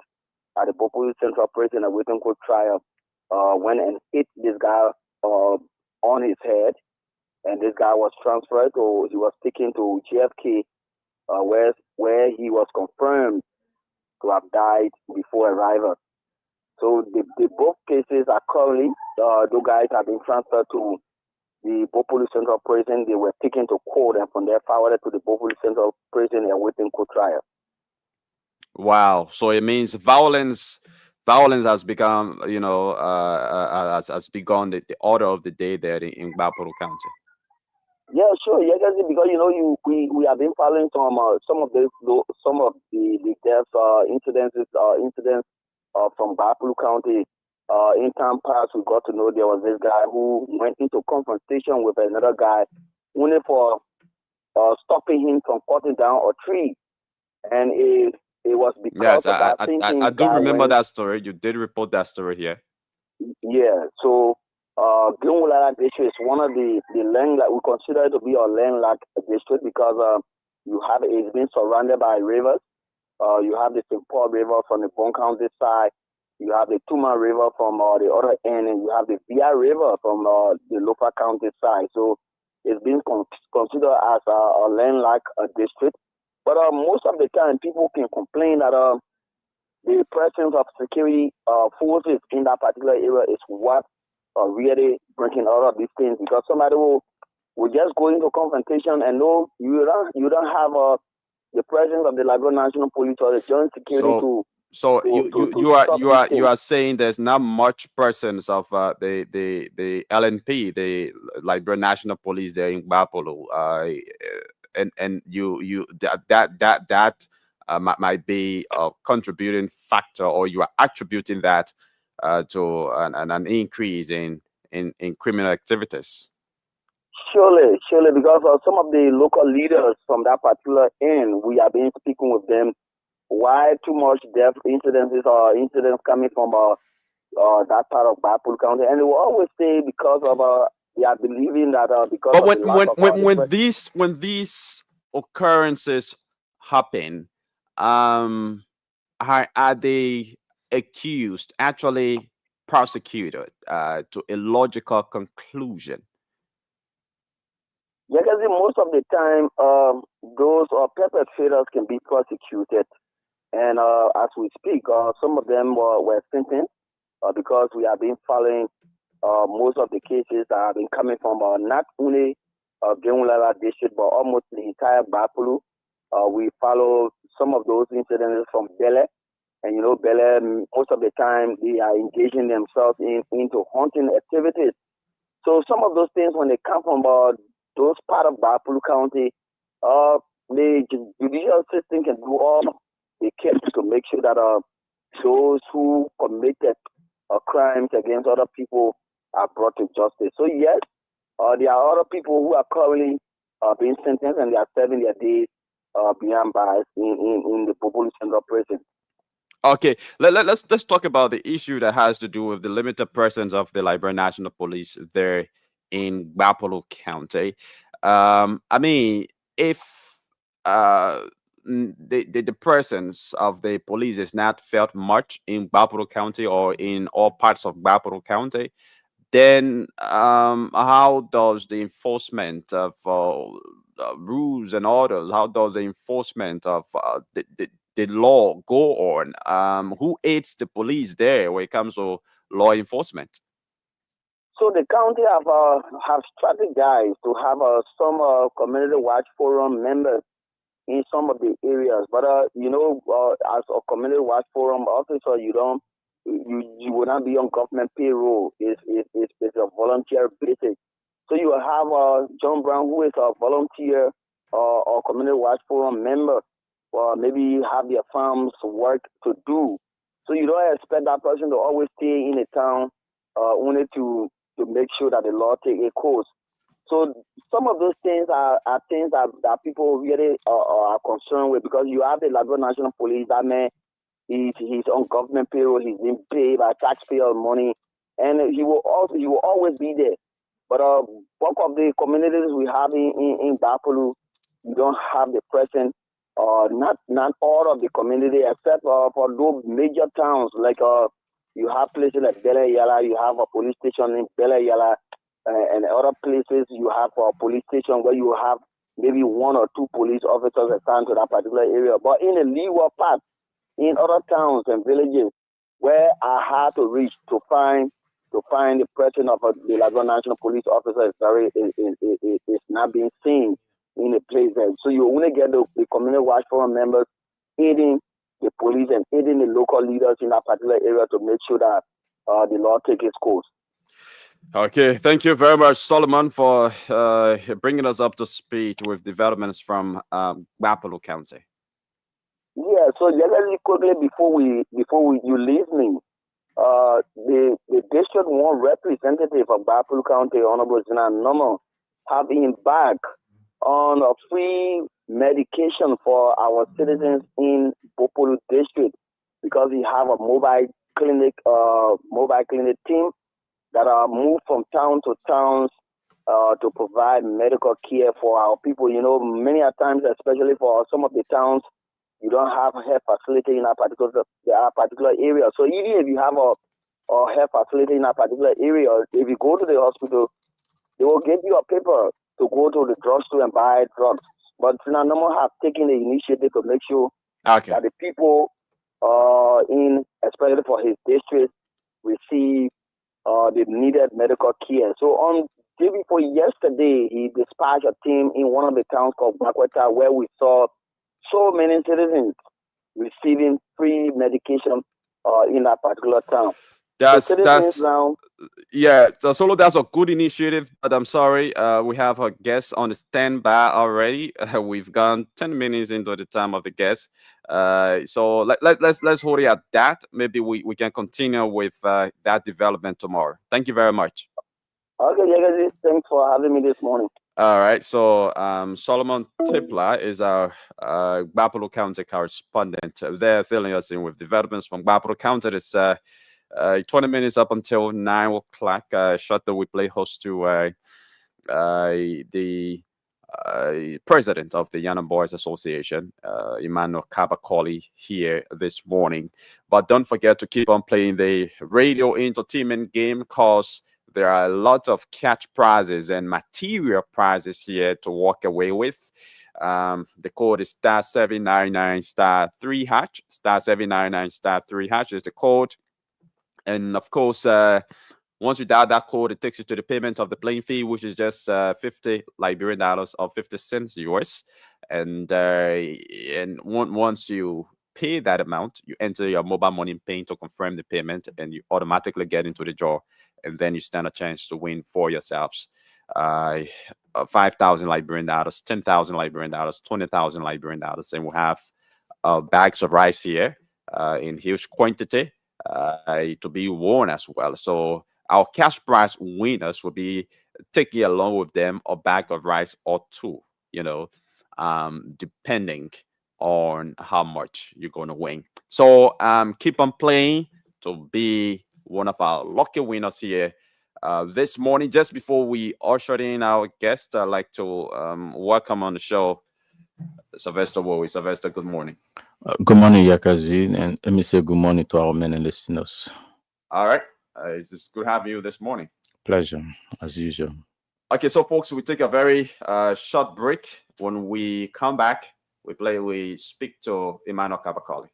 at the Bopoli Central Prison awaiting court trial, went and hit this guy on his head. And this guy was transferred, or he was taken to GFK, where he was confirmed to have died before arrival. So the both cases are currently, those guys have been transferred to the Bopoli Central Prison. They were taken to court, and from there forwarded to the Bopoli Central Prison awaiting court trial. Wow. So it means violence has become, has begun the order of the day there in Bapuru County. Yeah, sure. Yeah, because we have been following some of the deaths incidents from Bapuru County. In time past, we got to know there was this guy who went into confrontation with another guy only for stopping him from cutting down a tree, and it was because Yes, of that I do remember that story. You did report that story here. Yeah, so Glenwulala district is one of the land that we consider to be a landlocked district because it's been surrounded by rivers. You have the St. Paul River from the Bon County side. You have the Tuma River from the other end, and you have the Via River from the Lofa County side. So it's been considered as a landlocked district. But most of the time, people can complain that the presence of security forces in that particular area is what really bringing all of these things, because somebody will just go into confrontation and no, you don't have the presence of the Liberia National Police or the Joint Security So you are saying there's not much presence of the LNP, the Liberia National Police there in Bapolo, and that might be a contributing factor, or you are attributing that to an increase in criminal activities. Surely, because some of the local leaders from that particular end, we have been speaking with them. Why too much death incidents coming from that part of Bapul County, and they will always say because of they are believing that because. But when these occurrences happen, are they accused actually prosecuted to a logical conclusion? Yeah, because most of the time, those perpetrators can be prosecuted. And as we speak, some of them were sentenced because we have been following most of the cases that have been coming from not only Glenwulala district, but almost the entire Bapulu. We follow some of those incidents from Bele. And Bele, most of the time, they are engaging themselves into hunting activities. So some of those things, when they come from those part of Bapulu County, the judicial system can do all they can to make sure that those who committed crimes against other people are brought to justice. So yes, there are other people who are currently being sentenced and they are serving their days behind bars in the Bopoli Central Prison. Okay, let's talk about the issue that has to do with the limited presence of the Liberia National Police there in Bapolo County. I mean, if the presence of the police is not felt much in Bapuru County or in all parts of Bapuru County, then how does the enforcement of rules and orders, how does the enforcement of the law go on? Who aids the police there when it comes to law enforcement? So the county have strategized to have some community watch forum members in some of the areas, but as a community watch forum officer, you will not be on government payroll. It's a volunteer basis. So you have John Brown, who is a volunteer or community watch forum member, or maybe have their farms work to do. So you don't expect that person to always stay in a town only to make sure that the law take a course. So some of those things are things that people really are concerned with, because you have the Liberia National Police. That man, he's on government payroll. He's being paid by taxpayer money, and he will always be there. But bulk of the communities we have in Buffalo, you don't have the present. Not all of the community, except for those major towns, like you have places like Bella Yala, you have a police station in Bella Yala, and other places you have a police station where you have maybe 1 or 2 police officers assigned to that particular area. But in the leeward part, in other towns and villages where are hard to reach to find the presence of the Liberia National Police officer is not being seen in a place there. So you only get the community watch forum members aiding the police and aiding the local leaders in that particular area to make sure that the law takes its course. Okay, thank you very much, Solomon, for bringing us up to speed with developments from Buffalo County. Yeah, so just really quickly before you leave me, the District 1 representative of Buffalo County, Honorable Zina Nomo, have embarked on a free medication for our citizens in Buffalo District, because we have a mobile clinic team that are moved from town to towns to provide medical care for our people. You know, many a times, especially for some of the towns, you don't have a health facility in a particular area. So even if you have a health facility in a particular area, if you go to the hospital, they will give you a paper to go to the drugstore and buy drugs. But Sinanomo have taken the initiative to make sure that the people especially for his district, receive the needed medical care. So on day before yesterday, he dispatched a team in one of the towns called Bakweta, where we saw so many citizens receiving free medication in that particular town. That's yeah, Solo, that's a good initiative, but I'm sorry, we have a guest on the standby already. We've gone 10 minutes into the time of the guest, so let's hold it at that. Maybe we can continue with that development tomorrow. Thank you very much. Okay, yeah, thanks for having me this morning. All right, so Solomon Tipler is our Buffalo County correspondent. They're filling us in with developments from Buffalo County. It's 20 minutes up until 9 o'clock. Shot that we play host to the president of the Young Boys Association, Emmanuel Kabakoli, here this morning. But don't forget to keep on playing the radio entertainment game, because there are a lot of cash prizes and material prizes here to walk away with. The code is *799*3#. *799*3# is the code. And of course, once you dial that code, it takes you to the payment of the playing fee, which is just 50 Liberian dollars or 50 cents US. And once you pay that amount, you enter your mobile money PIN to confirm the payment, and you automatically get into the draw. And then you stand a chance to win for yourselves 5,000 Liberian dollars, 10,000 Liberian dollars, 20,000 Liberian dollars. And we have bags of rice here in huge quantity to be won as well. So our cash prize winners will be taking along with them a bag of rice or two, depending on how much you're going to win. So keep on playing to be one of our lucky winners here this morning. Just before we usher in our guest, I'd like to welcome on the show Sylvester Wowie. Sylvester, good morning. Good morning, Yakazi, and let me say good morning to our many listeners. All right. It's good having you this morning. Pleasure, as usual. Okay, so folks, we take a very short break. When we come back, we speak to Emmanuel Kabakoli.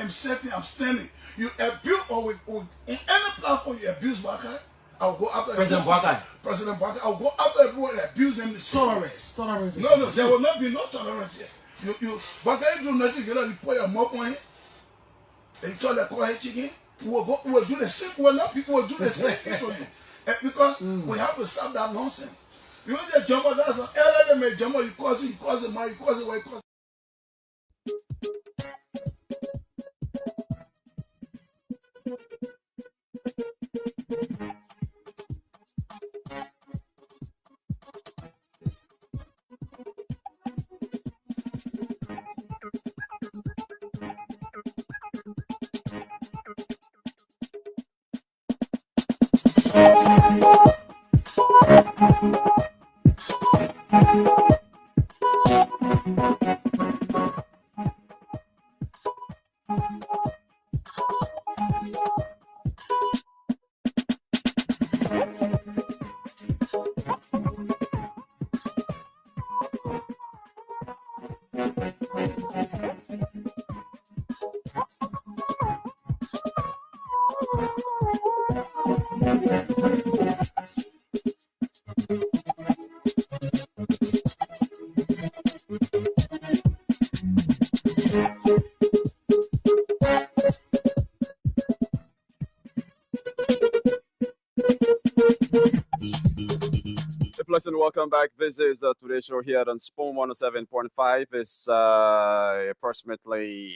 I'm sitting, I'm standing. You abuse or with on any platform you abuse Baka, I'll go after President Baka. President Baka, I'll go after everyone that abuse them. Tolerance. No, there will not be no tolerance here. You Baka, you do nothing, you know, you put your mouth on him. And you tell the call chicken, we'll do the same. Well, not people will do the same thing to you. Because we have to stop that nonsense. You know the jumper, that's an element jumper, you cause it, man, you cause it, why you cause it. Listen, welcome back. This is today's show here on Spoon 107.5. It's approximately,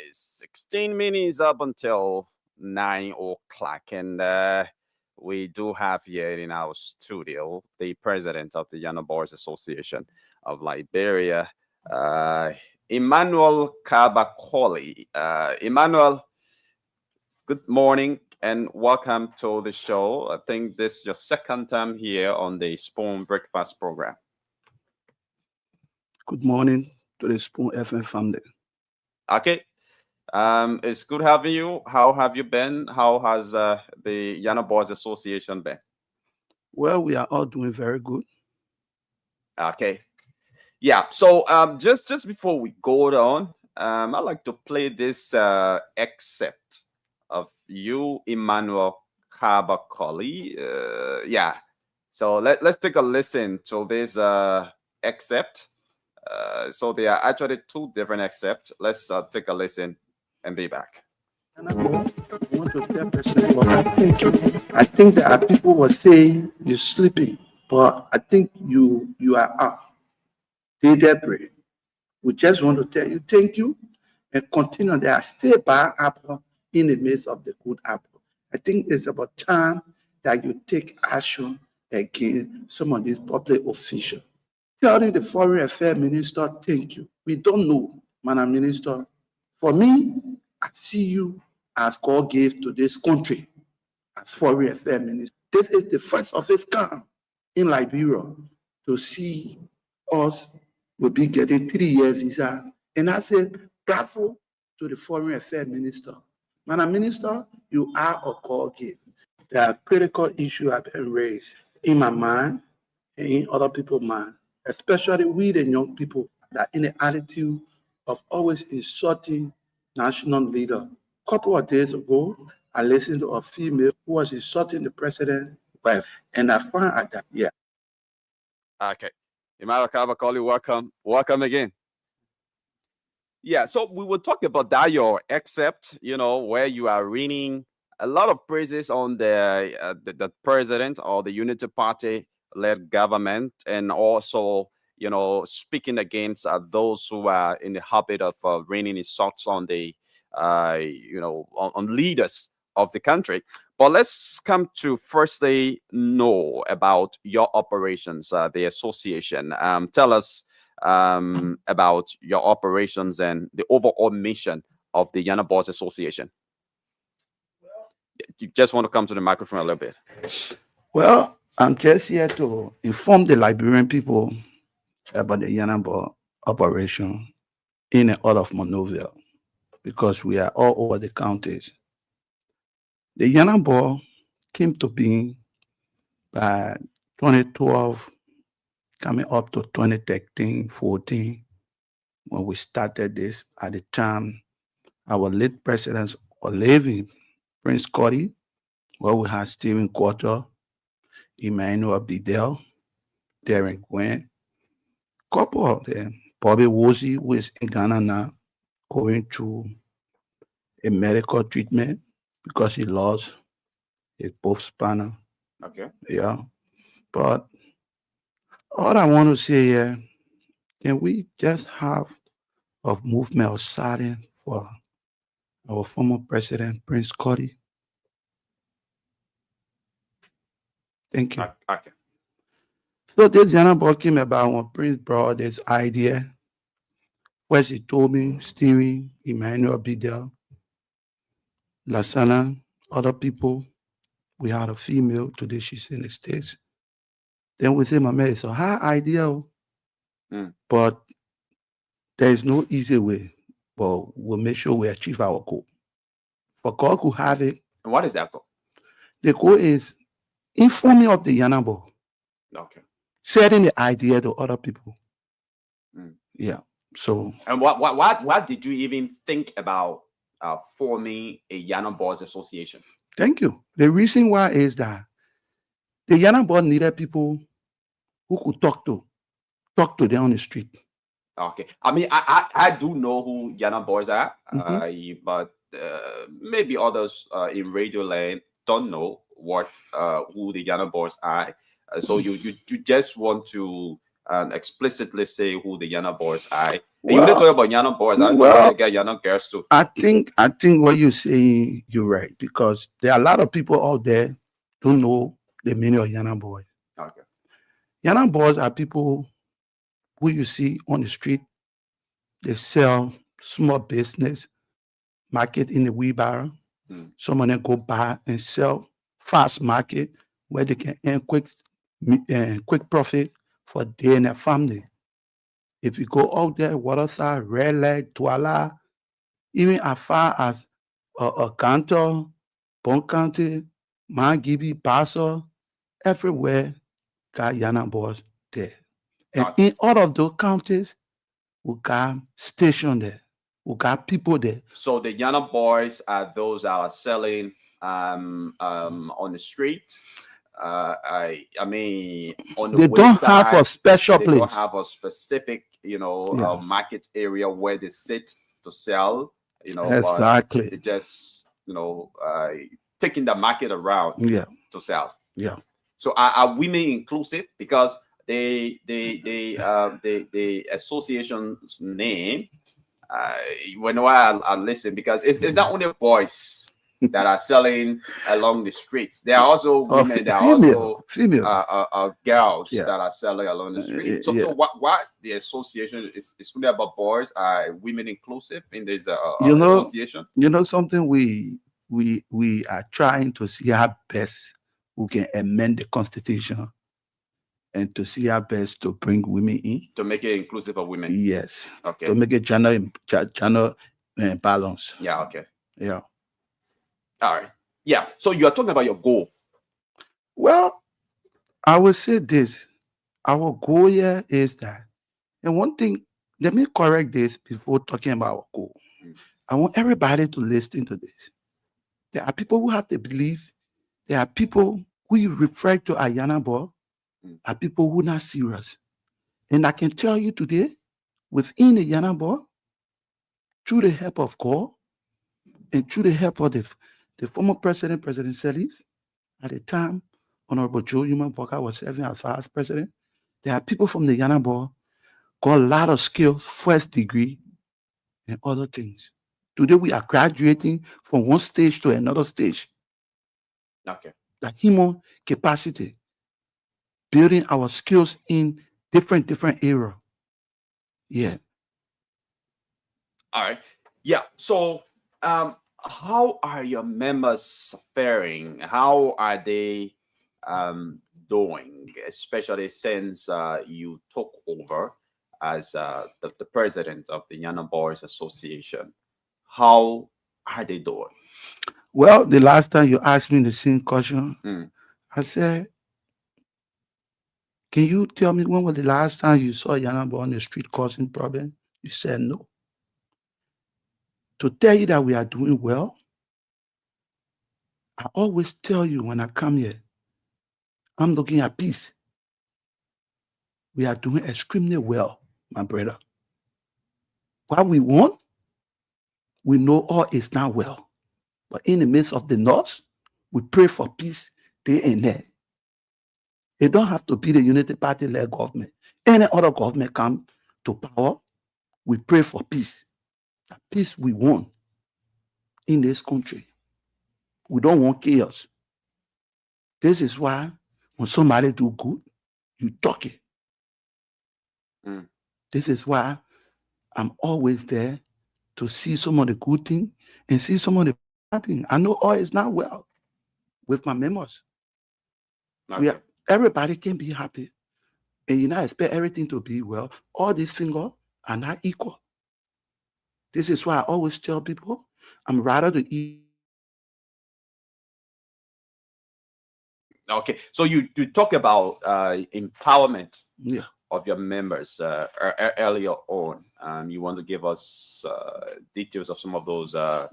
it's 16 minutes up until 9 o'clock. And we do have here in our studio the president of the Young Boys Association of Liberia, Emmanuel Kabakoli. Emmanuel, good morning and welcome to the show. I think this is your second time here on the Spoon Breakfast program. Good morning to the Spoon FM family. Okay. It's good having you. How have you been? How has the Young Boys Association been? Well, we are all doing very good. Okay. Yeah. So just before we go on, I'd like to play this excerpt of you, Emmanuel Kabakoli. So let's take a listen to this excerpt. So there are actually two different excerpts. Let's take a listen and be back. I want to tell personally what I think there are people who are saying you're sleeping, but I think you are up. Debray, we just want to tell you thank you and continue there. Stay by Apple in the midst of the good apple. I think it's about time that you take action against some of these public officials. Telling the foreign affairs minister, thank you. We don't know, Madam Minister. For me, I see you as God gave to this country as foreign affairs minister. This is the first of its kind in Liberia to see us will be getting 3-year visa. And I said, bravo to the foreign affairs minister. Madam Minister, you are a call gift. There are critical issues have been raised in my mind and in other people's mind, especially we the young people that in the attitude of always insulting national leader. A couple of days ago, I listened to a female who was insulting the president's wife, and I found out that, yeah. Okay. Emmanuel Kabakoli, welcome again. Yeah, so we will talk about that, your excerpt, where you are reading a lot of praises on the president or the Unity Party-led government, and also, speaking against those who are in the habit of raining insults on the, on leaders of the country. But let's come to firstly know about your operations, the association. Tell us about your operations and the overall mission of the Young Boys Association. You just want to come to the microphone a little bit. Well, I'm just here to inform the Liberian people about the Young Boys operation in and out of Monrovia, because we are all over the counties. The Young Boys came to being by 2012, coming up to 2013, 14, when we started this. At the time, our late presidents were living, Prince Cody, where we had Stephen Quarter, Emmanuel Bidell, Darren Gwynn, couple of them, Bobby Woolsey, who is in Ghana now, going through a medical treatment because he lost his both spinal. Okay. Yeah. But all I want to say here, can we just have a movement of silence for our former president, Prince Cody? Thank you. Okay. So this young boy came about when Prince brought this idea. First he told me, Steven, Emmanuel Bidel, Lasana, other people. We had a female today, she's in the States. Then we say, my man, it's a high idea, but there is no easy way. But we'll make sure we achieve our goal. For God to have it. And what is that goal? The goal is informing of the Yanabo. Okay. Sharing the idea to other people. Yeah. So. And what did you even think about forming a Yana Boys Association? Thank you. The reason why is that the Yana Boys needed people who could talk to them on the street. Okay. I mean, I do know who Yana Boys are, but maybe others in Radio Land don't know who the Yana Boys are. So you just want to explicitly say who the Yana Boys are. You didn't talk about Yana Boys. I know they get Yana girls too. I think what you're saying, you're right, because there are a lot of people out there who know the meaning of Yana Boys. Okay. Yana Boys are people who you see on the street. They sell small business, market in the wheelbarrow. Some of them go buy and sell fast market where they can earn quick profit for they and their family. If you go out there, Waterside, Red Lake, Douala, even as far as Cantor, Bon County, Mangibi, Basso, everywhere got Yana Boys there. And in all of those counties, we got stationed there. We got people there. So the Yana Boys are those that are selling on the street. I mean, on the they don't side, have a special place. They don't have a specific, market area where they sit to sell. Exactly. But they just, taking the market around to sell. Yeah. So are women inclusive? Because the association's name, whenever I listen, because it's not only boys that are selling along the streets. There are also women. There are also girls that are selling along the street. So what the association is only about boys? Are women inclusive in this association? You know something, we are trying to see how best we can amend the constitution and to see how best to bring women in. To make it inclusive of women. Yes. Okay. To make it gender balance. Yeah. Okay. Yeah. All right. Yeah. So you are talking about your goal. Well, I will say this. Our goal here is that, and one thing, let me correct this before talking about our goal. I want everybody to listen to this. There are people who have to believe. There are people who you refer to as Yanabo, are people who are not serious. And I can tell you today, within the Yanabo, through the help of God, and through the help of the former president, President Sirleaf, at the time, Honorable Joe Human Walker was serving as vice president. There are people from the Yanabo got a lot of skills, first degree, and other things. Today we are graduating from one stage to another stage. Okay. The human capacity, building our skills in different areas. Yeah. All right. Yeah. So how are your members faring? How are they doing, especially since you took over as the president of the Yana Boys Association? How are they doing? Well, the last time you asked me the same question, I said, can you tell me when was the last time you saw Yana Boy on the street causing problem? You said no. to tell you that we are doing well. I always tell you when I come here, I'm looking at peace. We are doing extremely well, my brother. What we want, we know all is not well. But in the midst of the North, we pray for peace day and night. It don't have to be the Unity Party-led government. Any other government come to power, we pray for peace. The peace we want in this country. We don't want chaos. This is why when somebody do good, you talk it. This is why I'm always there to see some of the good things and see some of the bad things. I know all is not well with my members. Okay. Everybody can be happy. And you not expect everything to be well. All these fingers are not equal. This is why I always tell people, I'm rather to eat. Okay, so you talk about empowerment Yeah. of your members earlier on. You want to give us details of some of those that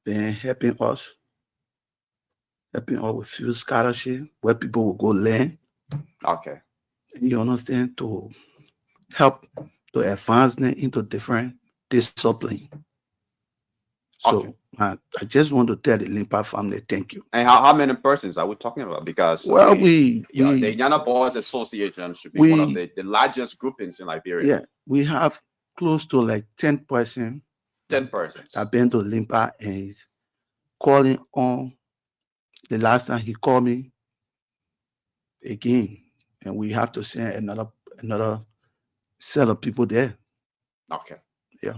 been helping us with few scholarship where people will go learn. Okay. You understand, to help to advance them into different discipline. So Okay. I just want to tell the Limpa family thank you. And how many persons are we talking about? Because Well, the Yana Boys Association should be one of the largest groupings in Liberia. Yeah, we have close to like 10 persons. 10 persons. I've been to Limpa and he's calling on. The last time he called me again, and we have to send another set of people there. Okay. Yeah.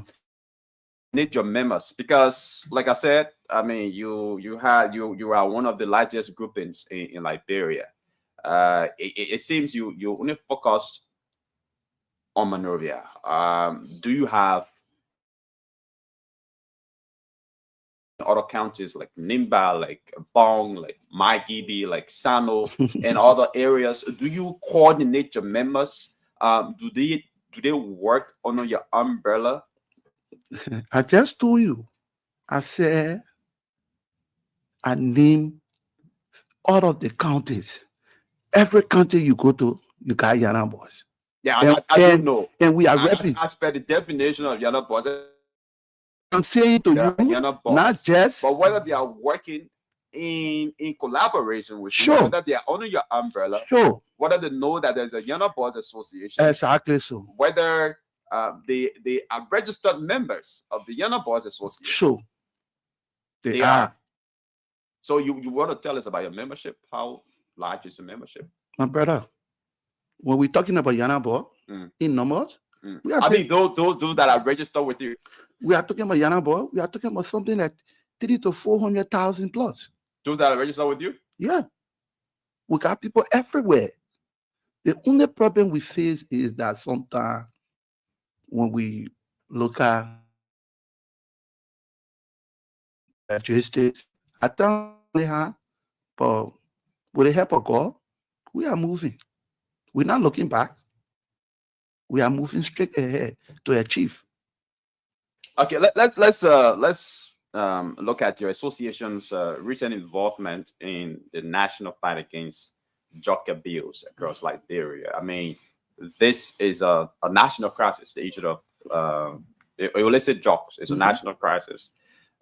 Need your members, because like I said, I mean, you are one of the largest groupings in Liberia. It seems you only focused on Monrovia. Do you have other counties like Nimba, like Bong, like Maigibi, like Sano, and other areas? Do you coordinate your members? Do they work under your umbrella? I just told you. I said I name all of the counties. Every county you go to, you got Yana Boys. Yeah, I don't know. And we are repping. As per the definition of Yana Boys, I'm saying to you, not just. But whether they are working in collaboration with you, whether they are under your umbrella, whether they know that there's a Yana Boys Association. Exactly so. Whether they are registered members of the Yana Boys Association. Sure. They are. So you want to tell us about your membership? How large is your membership? My brother, when we're talking about Yana Boy, in numbers, I mean those that are registered with you. We are talking about Yana Boy. We are talking about something like 300,000 to 400,000 plus. Those that are registered with you? Yeah. We got people everywhere. The only problem we face is that sometimes when we look at logistics, I don't have, but with the help of God, we are moving. We're not looking back. We are moving straight ahead to achieve. Okay, let's look at your association's recent involvement in the national fight against drug abuse across Liberia. I mean, this is a national crisis. The issue of illicit drugs is a national crisis.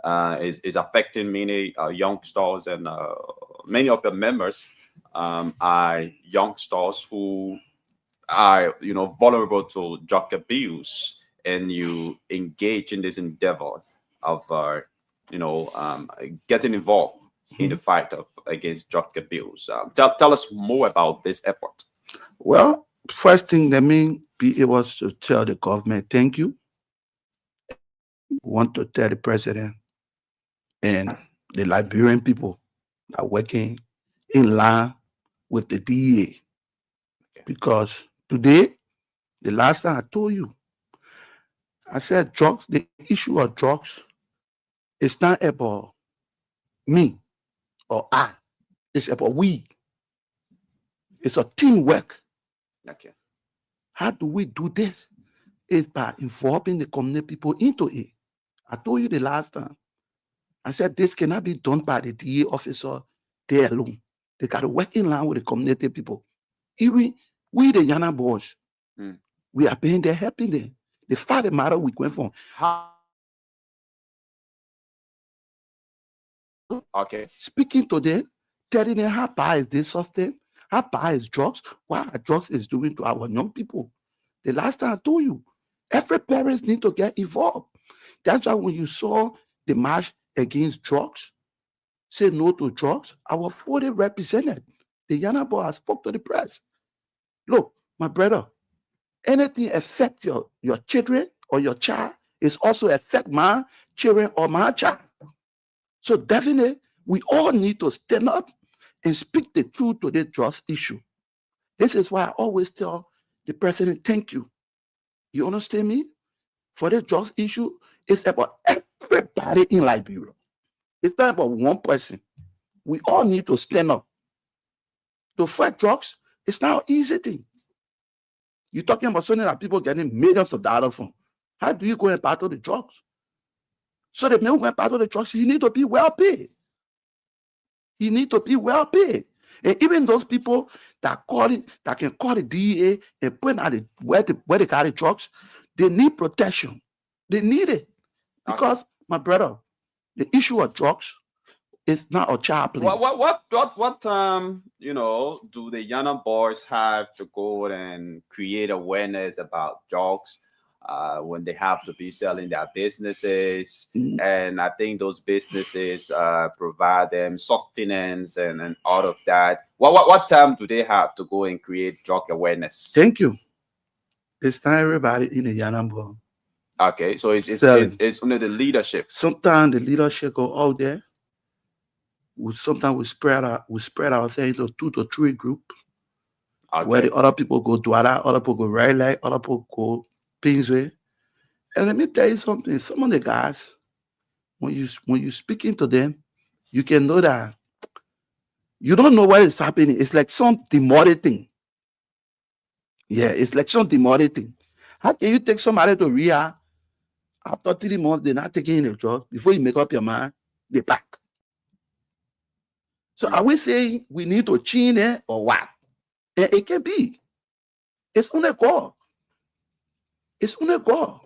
Is affecting many youngsters, and many of the members are youngsters who are vulnerable to drug abuse. And you engage in this endeavor of getting involved in the fight against drug abuse. Tell us more about this effort. Well, first thing, let me be able to tell the government thank you. We want to tell the president and the Liberian people that are working in line with the DEA. Because today, the last time I told you, I said drugs, the issue of drugs is not about me or I. It's about we. It's a teamwork. Okay. How do we do this? It's by involving the community people into it. I told you the last time. I said this cannot be done by the DA officer there alone. They got to work in line with the community people. Even we, the Yana boys, we are being there, helping them. The fact of the matter we went from. Okay. Speaking to them, telling them how bad is this sustain, how bad is drugs, what drugs is doing to our young people. The last time I told you, every parents need to get involved. That's why when you saw the march against drugs, say no to drugs, our 40 represented. The Yana boy has spoke to the press. Look, my brother, anything affect your children or your child is also affect my children or my child. So definitely, we all need to stand up and speak the truth to the drugs issue. This is why I always tell the president, thank you. You understand me? For the drugs issue, it's about everybody in Liberia. It's not about one person. We all need to stand up. To fight drugs, it's not an easy thing. You're talking about something that people getting millions of dollars from. How do you go and battle the drugs? So the man who went battle the drugs, he need to be well paid. He need to be well paid. And even those people that can call the DEA and point out where they carry drugs, they need protection. They need it. Because, my brother, the issue of drugs is not a child play. What you know, do the Yana boys have to go and create awareness about drugs when they have to be selling their businesses? And I think those businesses provide them sustenance and all of that. What time do they have to go and create drug awareness? Thank you. It's not everybody in the Yana boy. Okay, so it's only the leadership. Sometimes the leadership go out there. Sometimes we spread ourselves into 2 to 3 groups. Okay. Where the other people go Douala, other people go Riley, other people go Pinsway. And let me tell you something. Some of the guys, when you speaking to them, you can know that you don't know what is happening. It's like some demonic thing. Yeah, it's like some demonic thing. How can you take somebody to rehab after 3 months, they're not taking a drug, before you make up your mind, they back? So are we saying we need to change it or what? And it can be. It's only God. It's only God.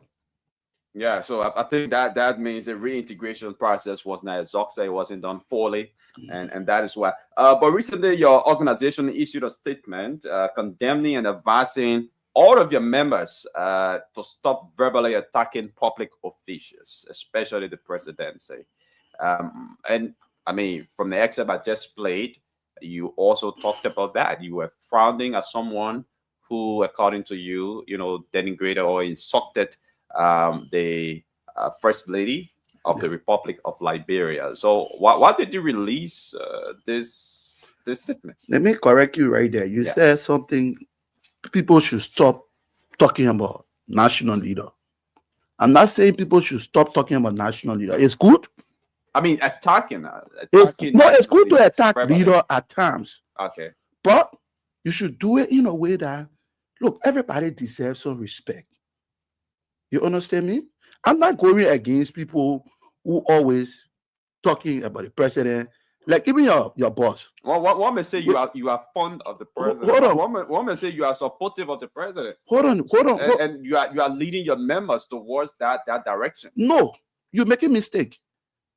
Yeah, so I think that means the reintegration process was not as it wasn't done fully, and that is why. But recently, your organization issued a statement condemning and advising all of your members to stop verbally attacking public officials, especially the presidency. And I mean, from the excerpt I just played, you also talked about that. You were frowning at someone who, according to you, denigrated or insulted the First Lady of the Republic of Liberia. So why did you release this statement? Let me correct you right there. You said something people should stop talking about national leader. I'm not saying people should stop talking about national leader. It's good. I mean, attacking. It's good to attack leader at times. Okay. But you should do it in a way that, look, everybody deserves some respect. You understand me? I'm not going against people who always talking about the president. Like even your boss. Well, one may say you are fond of the president. Hold on. One may say you are supportive of the president. Hold on. And you are leading your members towards that direction. No, you're making a mistake.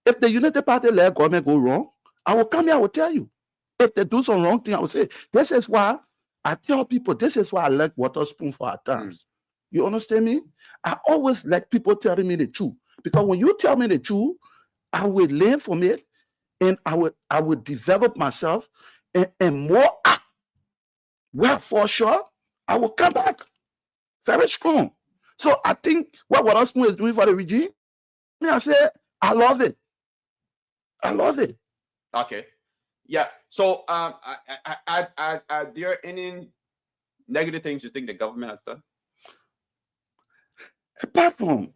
If the United Party let government go wrong, I will come here, I will tell you. If they do some wrong thing, I will say, this is why I tell people, this is why I like water spoon for at times. You understand me? I always like people telling me the truth. Because when you tell me the truth, I will learn from it and I will develop myself and more. Well, for sure, I will come back very strong. So I think what water spoon is doing for the regime, I say, I love it. I love it. Okay. Yeah. So are there any negative things you think the government has done? Apart from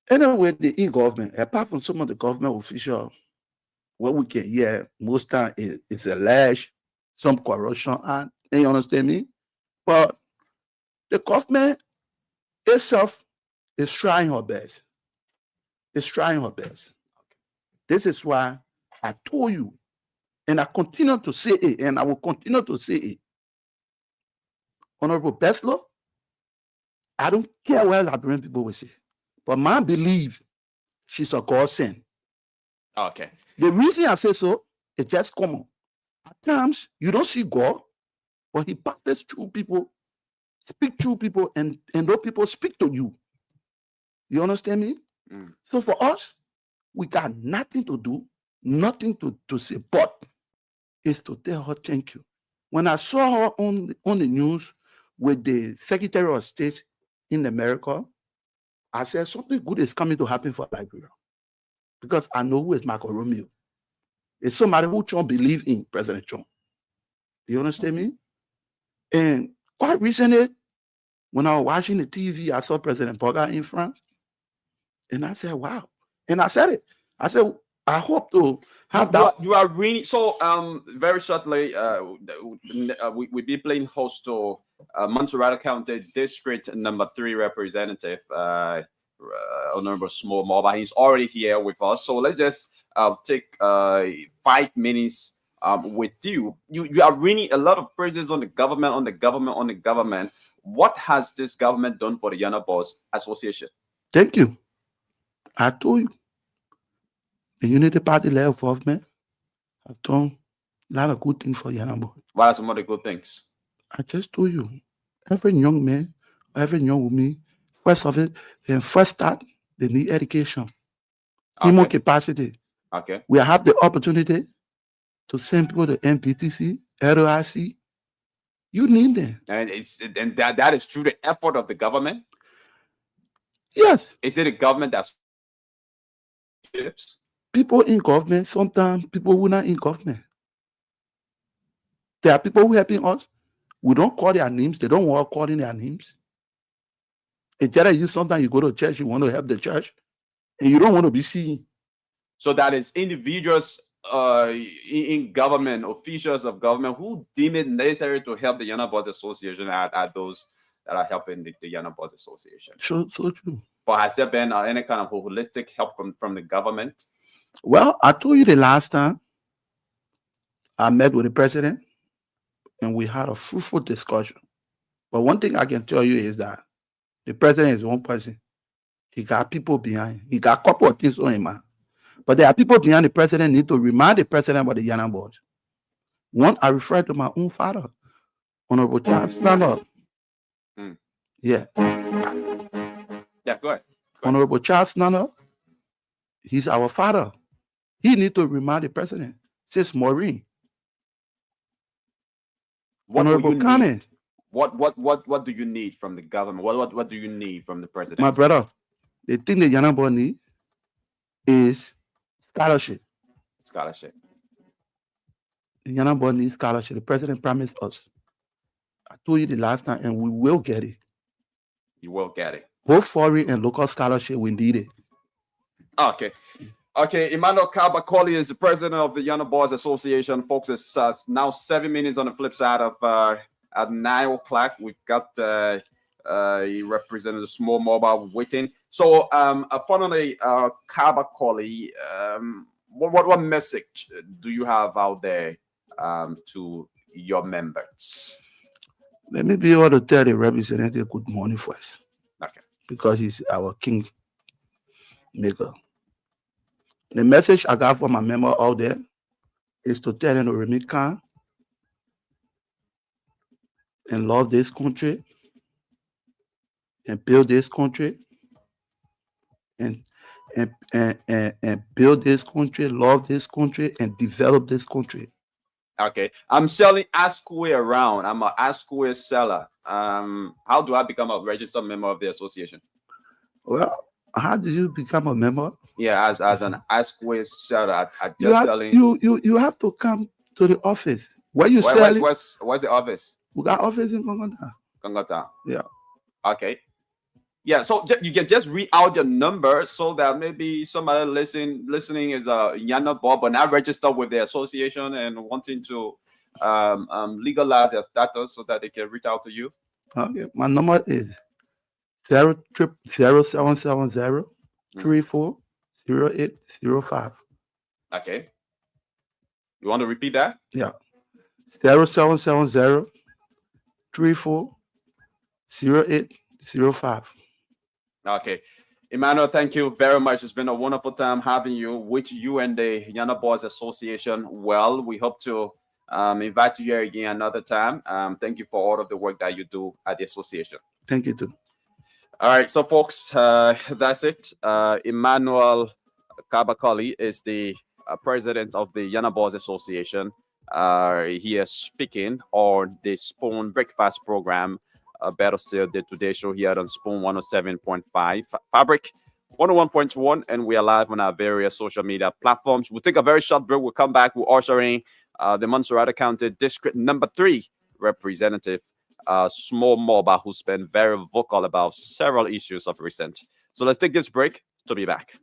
Anyway, the e-government, apart from some of the government officials, what we can hear most time is alleged some corruption, and you understand me? But the government itself is trying her best. It's trying her best. This is why I told you, and I continue to say it, and I will continue to say it. Honorable Besler, I don't care what Liberian people will say, but my belief, she's a godsend. Okay. The reason I say so is just common. At times, you don't see God, but he passes through people, speak through people, and those people speak to you. You understand me? Mm. So for us, we got nothing to do, nothing to say, but is to tell her thank you. When I saw her on the news with the Secretary of State in America, I said something good is coming to happen for Liberia. Because I know who is Marco Romeo. It's somebody who Trump believe in President Trump. You understand me? And quite recently, when I was watching the TV, I saw President Boga in France. And I said, wow. And I said it. I said, I hope to have that. You are really so. Very shortly, we be playing host to Montserrat County District Number 3 Representative, Honorable Small Mobile. He's already here with us. So let's just take 5 minutes with you. You are really a lot of praises on the government. What has this government done for the Yana Boss Association? Thank you. I told you. The Unity Party level government have done a lot of good things for Yana Boys. What are some of the good things? I just told you. Every young man, every young woman, first of it, and first start, they need education. Okay. More capacity. Okay. We have the opportunity to send people to MPTC, LOIC. You need them. And that is through the effort of the government? Yes. Is it a government that's people in government, sometimes people who are not in government. There are people who are helping us. We don't call their names. They don't want calling their names. It's just you sometimes you go to church, you want to help the church, and you don't want to be seen. So that is individuals in government, officials of government who deem it necessary to help the Yana Boys Association are those that are helping the Yana Boys Association. So true. But has there been any kind of holistic help from the government? Well, I told you the last time I met with the president and we had a fruitful discussion. But one thing I can tell you is that the president is one person. He got people behind. He got a couple of things on him, man. But there are people behind the president need to remind the president about the Yana Boys. One, I refer to my own father, Honorable Charles Nano. Yeah. Yeah, go ahead. Honorable Charles Nano, he's our father. He need to remind the president. Says Maureen. Honorable Kane. What do you need from the government? What do you need from the president? My brother, the thing the Yana Boy need is scholarship. Scholarship. The Yana Boy needs scholarship. The president promised us. I told you the last time, and we will get it. You will get it. Both foreign and local scholarship, we need it. Okay, Emmanuel Kabakoli is the president of the Yana Boys Association. Folks, it's now 7 minutes on the flip side of at 9 o'clock. We've got a representative Small Mobile waiting. So, finally, Kabakoli, what message do you have out there to your members? Let me be able to tell the representative good morning first. Okay. Because he's our king maker. The message I got for my member out there is to tell them to remain calm and love this country and build this country and build this country, love this country, and develop this country. Okay, I'm selling Askway around. I'm an Askway seller. How do I become a registered member of the association? Well, how do you become a member? Yeah, as an Askway seller, you have to come to the office. What's the office? We got office in Kongota. Kongota. Yeah. Okay. Yeah, so you can just read out your number so that maybe somebody listening is a Yana Bob but not registered with the association and wanting to legalize their status so that they can reach out to you. Okay, my number is 0770 340805. Okay. You want to repeat that? Yeah. 0770 340805. Okay. Emmanuel, thank you very much. It's been a wonderful time having you with you and the Yana Boys Association. Well, we hope to invite you here again another time. Thank you for all of the work that you do at the association. Thank you too. All right, so folks, that's it. Emmanuel Kabakali is the president of the Yana Boys Association. He is speaking on the Spoon Breakfast program. Better still, the Today Show here on Spoon 107.5, Fabric 101.1, and we are live on our various social media platforms. We'll take a very short break. We'll come back. We're ushering the Montserrat County District Number 3 representative, Small Moba, who's been very vocal about several issues of recent. So let's take this break to be back.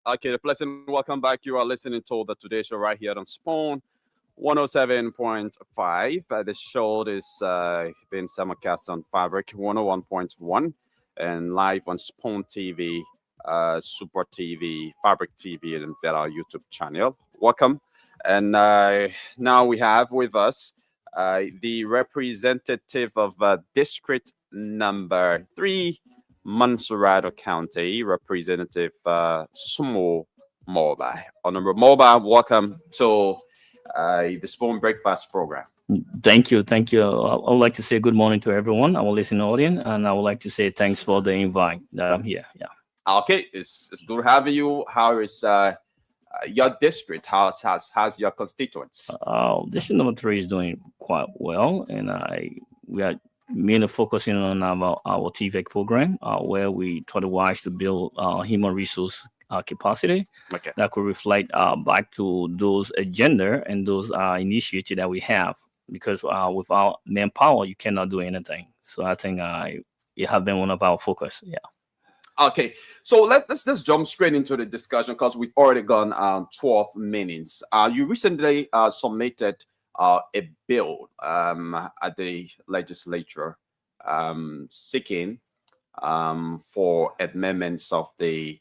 Okay, the pleasant welcome back. You are listening to the Today Show right here on Spoon 107.5. The show is being simulcast on Fabric 101.1 and live on Spoon TV, Super TV, Fabric TV, and our YouTube channel. Welcome. And now we have with us the representative of District Number 3, Montserrat County, Representative Small Moba. Honorable Moba, welcome to the Spoon Breakfast program. Thank you. I would like to say good morning to everyone, our listening audience, and I would like to say thanks for the invite that I'm here. Yeah. Okay, it's good having you. How is your district? How's your constituents? District Number 3 is doing quite well, and we are mainly focusing on our TVEC program, where we try to wise to build human resource capacity that could reflect back to those agenda and those initiatives that we have. Because without manpower, you cannot do anything. So I think it has been one of our focus. Yeah. Okay, so let's just jump straight into the discussion because we've already gone 12 minutes. You recently submitted a bill at the legislature seeking for amendments of the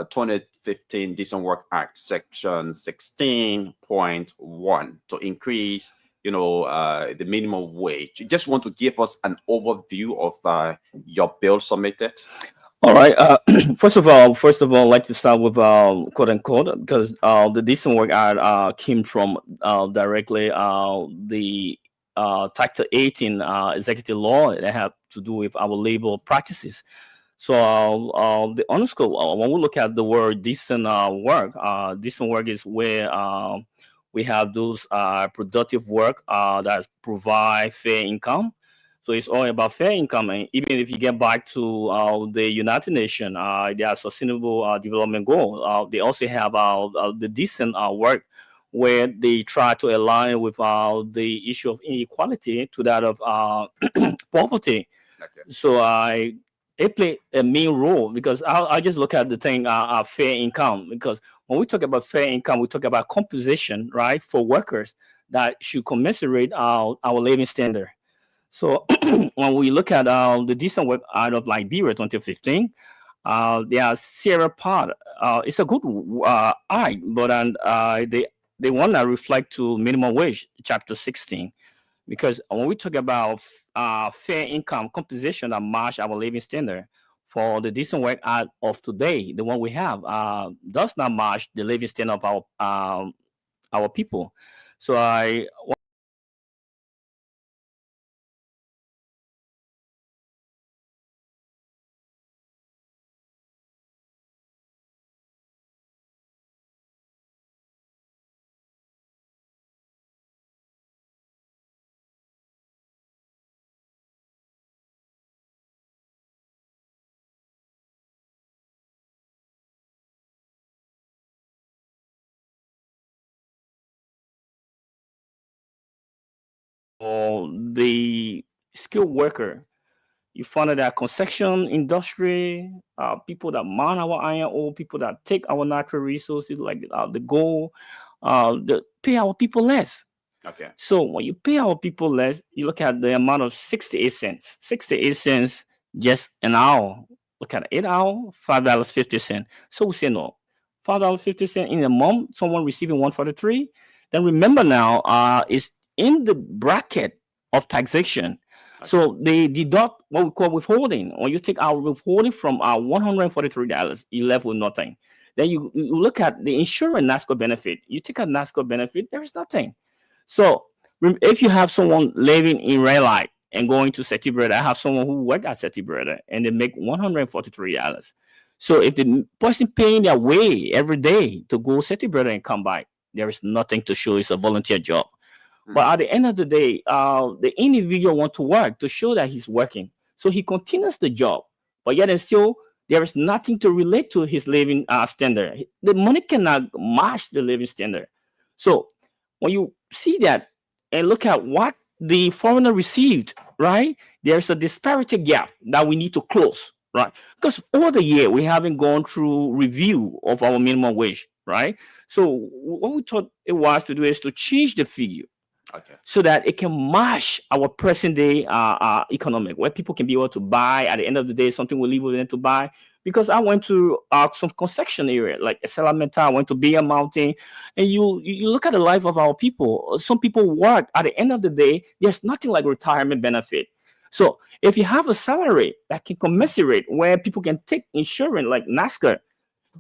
2015 Decent Work Act, Section 16.1, to increase, the minimum wage. You just want to give us an overview of your bill submitted? All right. First of all, I'd like to start with quote unquote, because the Decent Work Act came from directly the Title 18 executive law that have to do with our labor practices. So the underscore when we look at the word decent work is where we have those productive work that provide fair income. So it's all about fair income, and even if you get back to the United Nations, their Sustainable Development Goal, they also have the decent work, where they try to align with the issue of inequality to that of poverty. Okay. So it play a main role, because I just look at the thing fair income, because when we talk about fair income, we talk about composition, right, for workers that should commensurate our living standard. So when we look at the decent work out of Liberia 2015, there are Sierra part. It's a good eye, but they want to reflect to minimum wage, chapter 16, because when we talk about fair income composition that match our living standard, for the decent work out of today, the one we have does not match the living standard of our people. So for the skilled worker, you find that construction industry, people that mine our iron ore, people that take our natural resources like the gold, pay our people less. Okay. So when you pay our people less, you look at the amount of 68 cents. 68 cents just an hour. Look at 8 hours, $5.50. So we say no. $5.50 in a month, someone receiving 143. Then remember now, it's in the bracket of taxation. So they deduct what we call withholding. When you take our withholding from our $143, you left with nothing. Then you look at the insurance NASCO benefit. You take a NASCO benefit, there is nothing. So if you have someone living in Red Light and going to Seti Brother, I have someone who work at Seti Brother and they make $143. So if the person paying their way every day to go Seti Brother and come back, there is nothing to show it's a volunteer job. But at the end of the day, the individual want to work to show that he's working. So he continues the job, but yet and still there is nothing to relate to his living standard. The money cannot match the living standard. So when you see that and look at what the foreigner received, right, there's a disparity gap that we need to close, right? Because over the year we haven't gone through review of our minimum wage, right? So what we thought it was to do is to change the figure. Okay. So that it can match our present day economic, where people can be able to buy at the end of the day something we leave with them to buy. Because I went to some construction area like Salamenta, I went to Beer Mountain, and you look at the life of our people. Some people work at the end of the day. There's nothing like retirement benefit. So if you have a salary that can commensurate, where people can take insurance like NASCAR,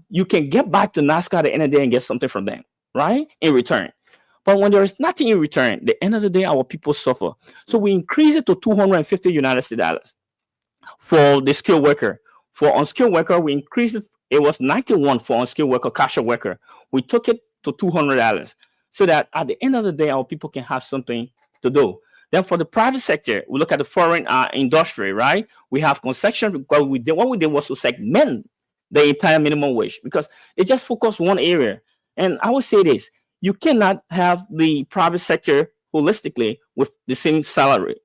you can get back to NASCAR at the end of the day and get something from them, right, in return. But when there is nothing in return, at the end of the day, our people suffer. So we increase it to 250 United States dollars for the skilled worker. For unskilled worker, we increased it. It was 91 for unskilled worker, cashier worker. We took it to $200 so that at the end of the day, our people can have something to do. Then for the private sector, we look at the foreign industry, right? We have construction. What we did was to segment the entire minimum wage, because it just focused one area. And I would say this. You cannot have the private sector holistically with the same salary.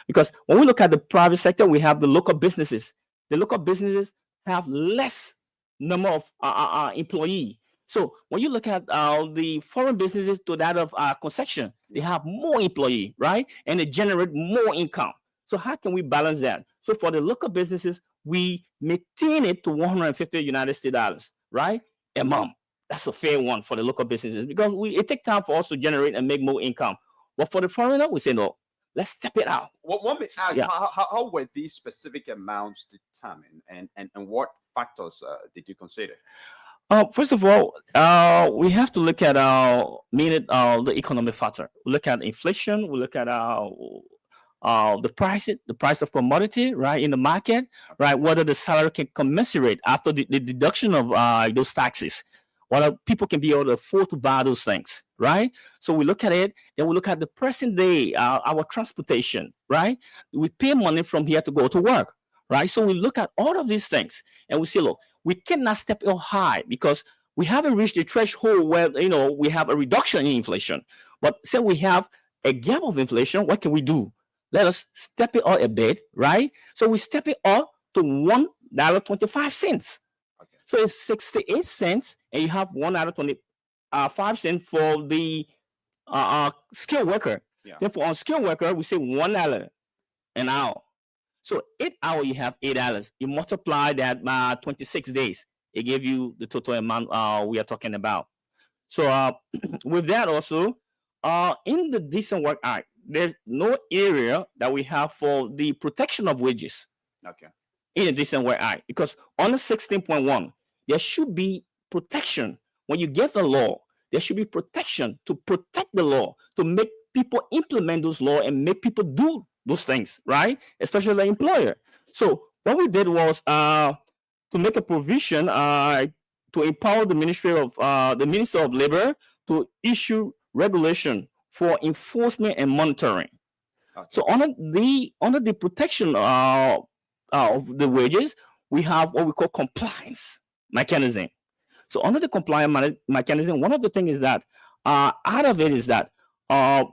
Because when we look at the private sector, we have the local businesses. The local businesses have less number of employees. So when you look at the foreign businesses to that of construction, they have more employees, right? And they generate more income. So how can we balance that? So for the local businesses, we maintain it to 150 United States dollars, right, a month. That's a fair one for the local businesses, because it takes time for us to generate and make more income. But for the foreigner, we say no. Let's step it out. What may ask, Yeah. how were these specific amounts determined, and what factors did you consider? First of all, we have to look at the economic factor. We look at inflation. We look at the price of commodity, right, in the market, right, whether the salary can commensurate after the deduction of those taxes, whether people can be able to afford to buy those things, right? So we look at it, then we look at the present day, our transportation, right? We pay money from here to go to work, right? So we look at all of these things and we say, look, we cannot step up high because we haven't reached the threshold where, we have a reduction in inflation. But since we have a gap of inflation, what can we do? Let us step it up a bit, right? So we step it up to $1.25. Okay. So it's 68 cents, and you have $1.25 for the skilled worker. Yeah. Therefore, on skilled worker, we say $1 an hour. So 8 hours, you have $8. You multiply that by 26 days. It gives you the total amount we are talking about. So with that also, in the Decent Work Act, there's no area that we have for the protection of wages. Okay. In the Decent Work Act, because under 16.1, there should be protection. When you get the law, there should be protection to protect the law, to make people implement those laws and make people do those things, right? Especially the employer. So what we did was to make a provision to empower the Minister of Labor to issue regulation for enforcement and monitoring. Okay. So under the protection of the wages, we have what we call compliance mechanism. So under the compliance mechanism, one of the things is that out of it is that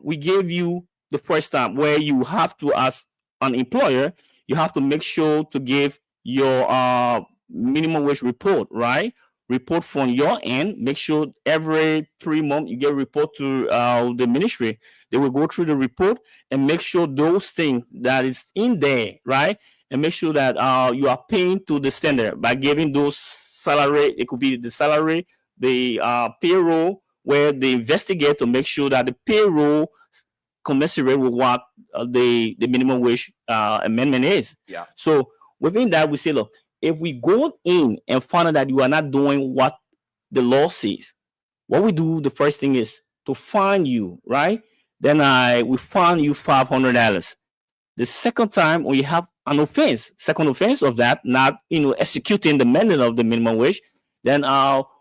we gave you the first time where you have to, as an employer, you have to make sure to give your minimum wage report, right? Report from your end. Make sure every 3 months you get a report to the ministry. They will go through the report and make sure those things that is in there, right? And make sure that you are paying to the standard by giving those salary. It could be the salary, the payroll, where they investigate to make sure that the payroll commensurate with what the minimum wage amendment is. Yeah. So within that, we say, look, if we go in and find out that you are not doing what the law says, what we do, the first thing is to fine you, right? Then we fine you $500. The second time, when you have an offense, second offense of that, not executing the mandate of the minimum wage, then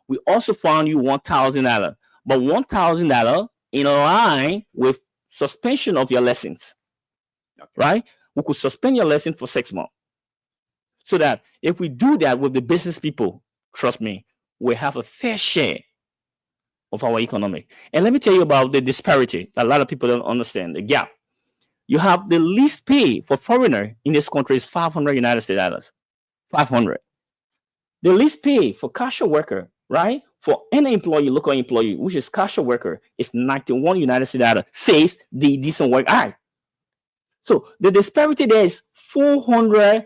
we also fine you $1,000. But $1,000 in line with suspension of your lessons, okay, right? We could suspend your lesson for 6 months. So that if we do that with the business people, trust me, we have a fair share of our economy. And let me tell you about the disparity. A lot of people don't understand the gap. You have the least pay for foreigner in this country is $500 United States dollars. 500. The least pay for cashier worker, right? For any employee, local employee, which is cashier worker, is 91 United States dollars, says the Decent Work Act. So the disparity there is $401,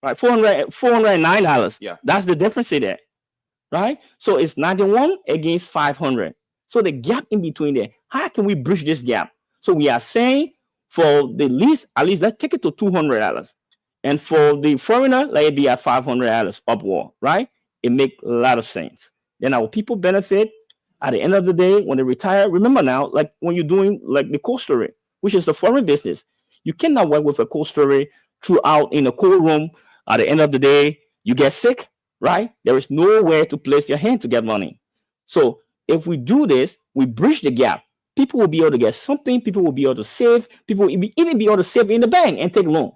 right? $409. Yeah. That's the difference there, right? So it's 91 against 500. So the gap in between there, how can we bridge this gap? So we are saying for the least, at least let's take it to $200. And for the foreigner, let it be at $500 upward, right? It makes a lot of sense. Then our people benefit at the end of the day when they retire. Remember now, like when you're doing like the cold storage, which is the foreign business, you cannot work with a cold storage throughout in a cold room. At the end of the day, you get sick, right? There is nowhere to place your hand to get money. So if we do this, we bridge the gap. People will be able to get something. People will be able to save. People will even be able to save in the bank and take loan.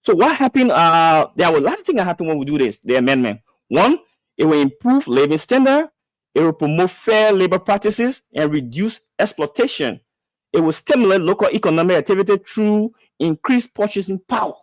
So what happened? There are a lot of things that happen when we do this, the amendment. One, it will improve living standard. It will promote fair labor practices and reduce exploitation. It will stimulate local economic activity through increased purchasing power.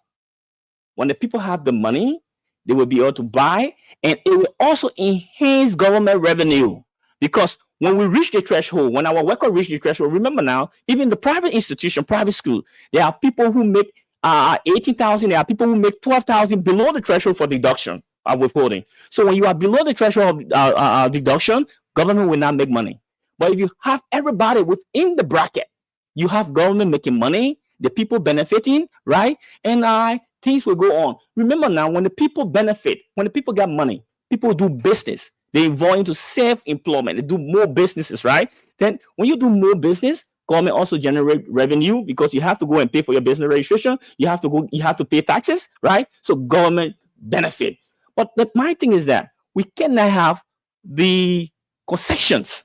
When the people have the money, they will be able to buy, and it will also enhance government revenue. Because when we reach the threshold, when our workers reach the threshold, remember now, even the private institution, private school, there are people who make 18,000. There are people who make 12,000 below the threshold for deduction of withholding. So when you are below the threshold of deduction, government will not make money. But if you have everybody within the bracket, you have government making money, the people benefiting, right? And things will go on. Remember now, when the people benefit, when the people get money, people do business. They evolve into self-employment. They do more businesses, right? Then when you do more business, Government also generate revenue because you have to go and pay for your business registration. You have to pay taxes, right? So government benefit. But my thing is that we cannot have the concessions,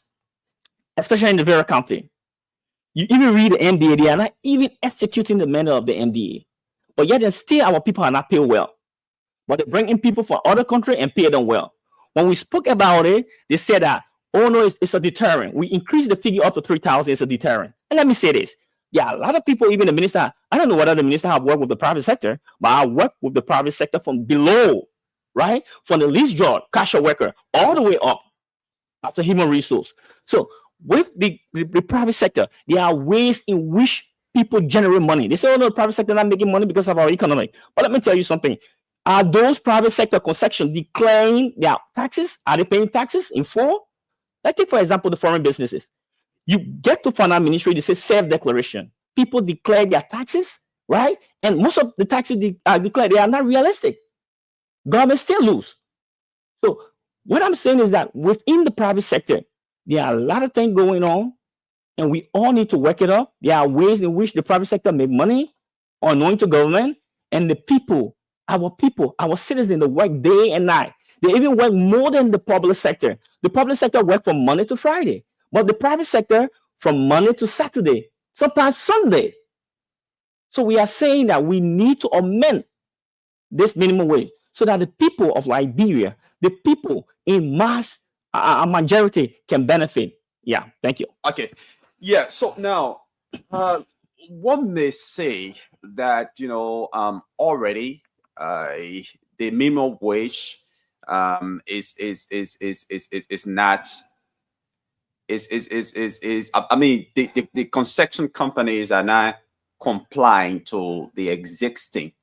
especially in the Vera County. You even read the MDA, they are not even executing the manner of the MDA. But yet and still our people are not paid well. But they bring in people from other countries and pay them well. When we spoke about it, they said that, oh no, it's a deterrent. We increased the figure up to 3,000, it's a deterrent. And let me say this. Yeah, a lot of people, even the minister, I don't know whether the minister have worked with the private sector, but I work with the private sector from below, right? From the least job, cashier worker, all the way up after human resource. So with the private sector, there are ways in which people generate money. They say, oh no, the private sector not making money because of our economy. But let me tell you something. Are those private sector concessions declaring their taxes? Are they paying taxes in full? Let's take, for example, the foreign businesses. You get to finance ministry, they say self-declaration. People declare their taxes, right? And most of the taxes declared, they are not realistic. Government still lose. So what I'm saying is that within the private sector, there are a lot of things going on, and we all need to work it up. There are ways in which the private sector make money unknowing to government, and the people, our citizens, they work day and night. They even work more than the public sector. The public sector work from Monday to Friday, but the private sector from Monday to Saturday, sometimes Sunday. So we are saying that we need to amend this minimum wage so that the people of Liberia, the people in mass majority can benefit. Yeah, thank you. Okay. Yeah. So now, one may say that already the minimum wage is not. I mean, the concession companies are not complying to the existing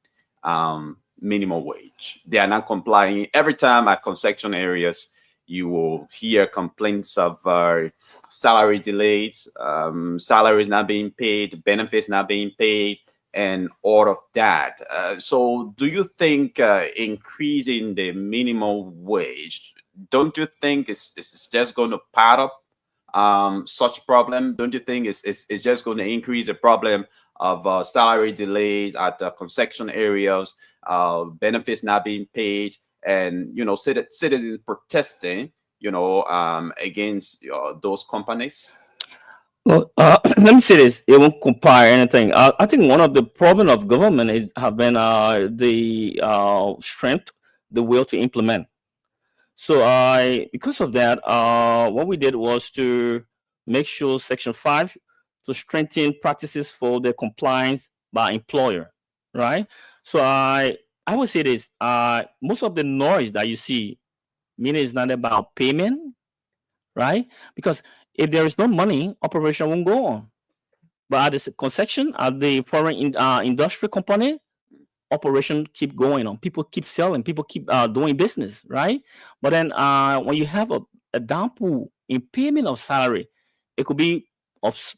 minimum wage. They are not complying. Every time at concession areas, you will hear complaints of salary delays, salaries not being paid, benefits not being paid, and all of that. So do you think increasing the minimum wage, don't you think it's just going to pad up such problem? Don't you think it's just going to increase the problem of salary delays at the concession areas, benefits not being paid, and citizens protesting against those companies? Well, let me say this. It won't compare anything. I think one of the problem of government have been the strength, the will to implement. So because of that, what we did was to make sure Section 5 to strengthen practices for the compliance by employer, right? So I would say this. Most of the noise that you see, meaning it's not about payment, right? Because if there is no money, operation won't go on. But at the concession, at the foreign industry component, operation keep going on. People keep selling. People keep doing business, right? But then when you have a downpour in payment of salary, it could be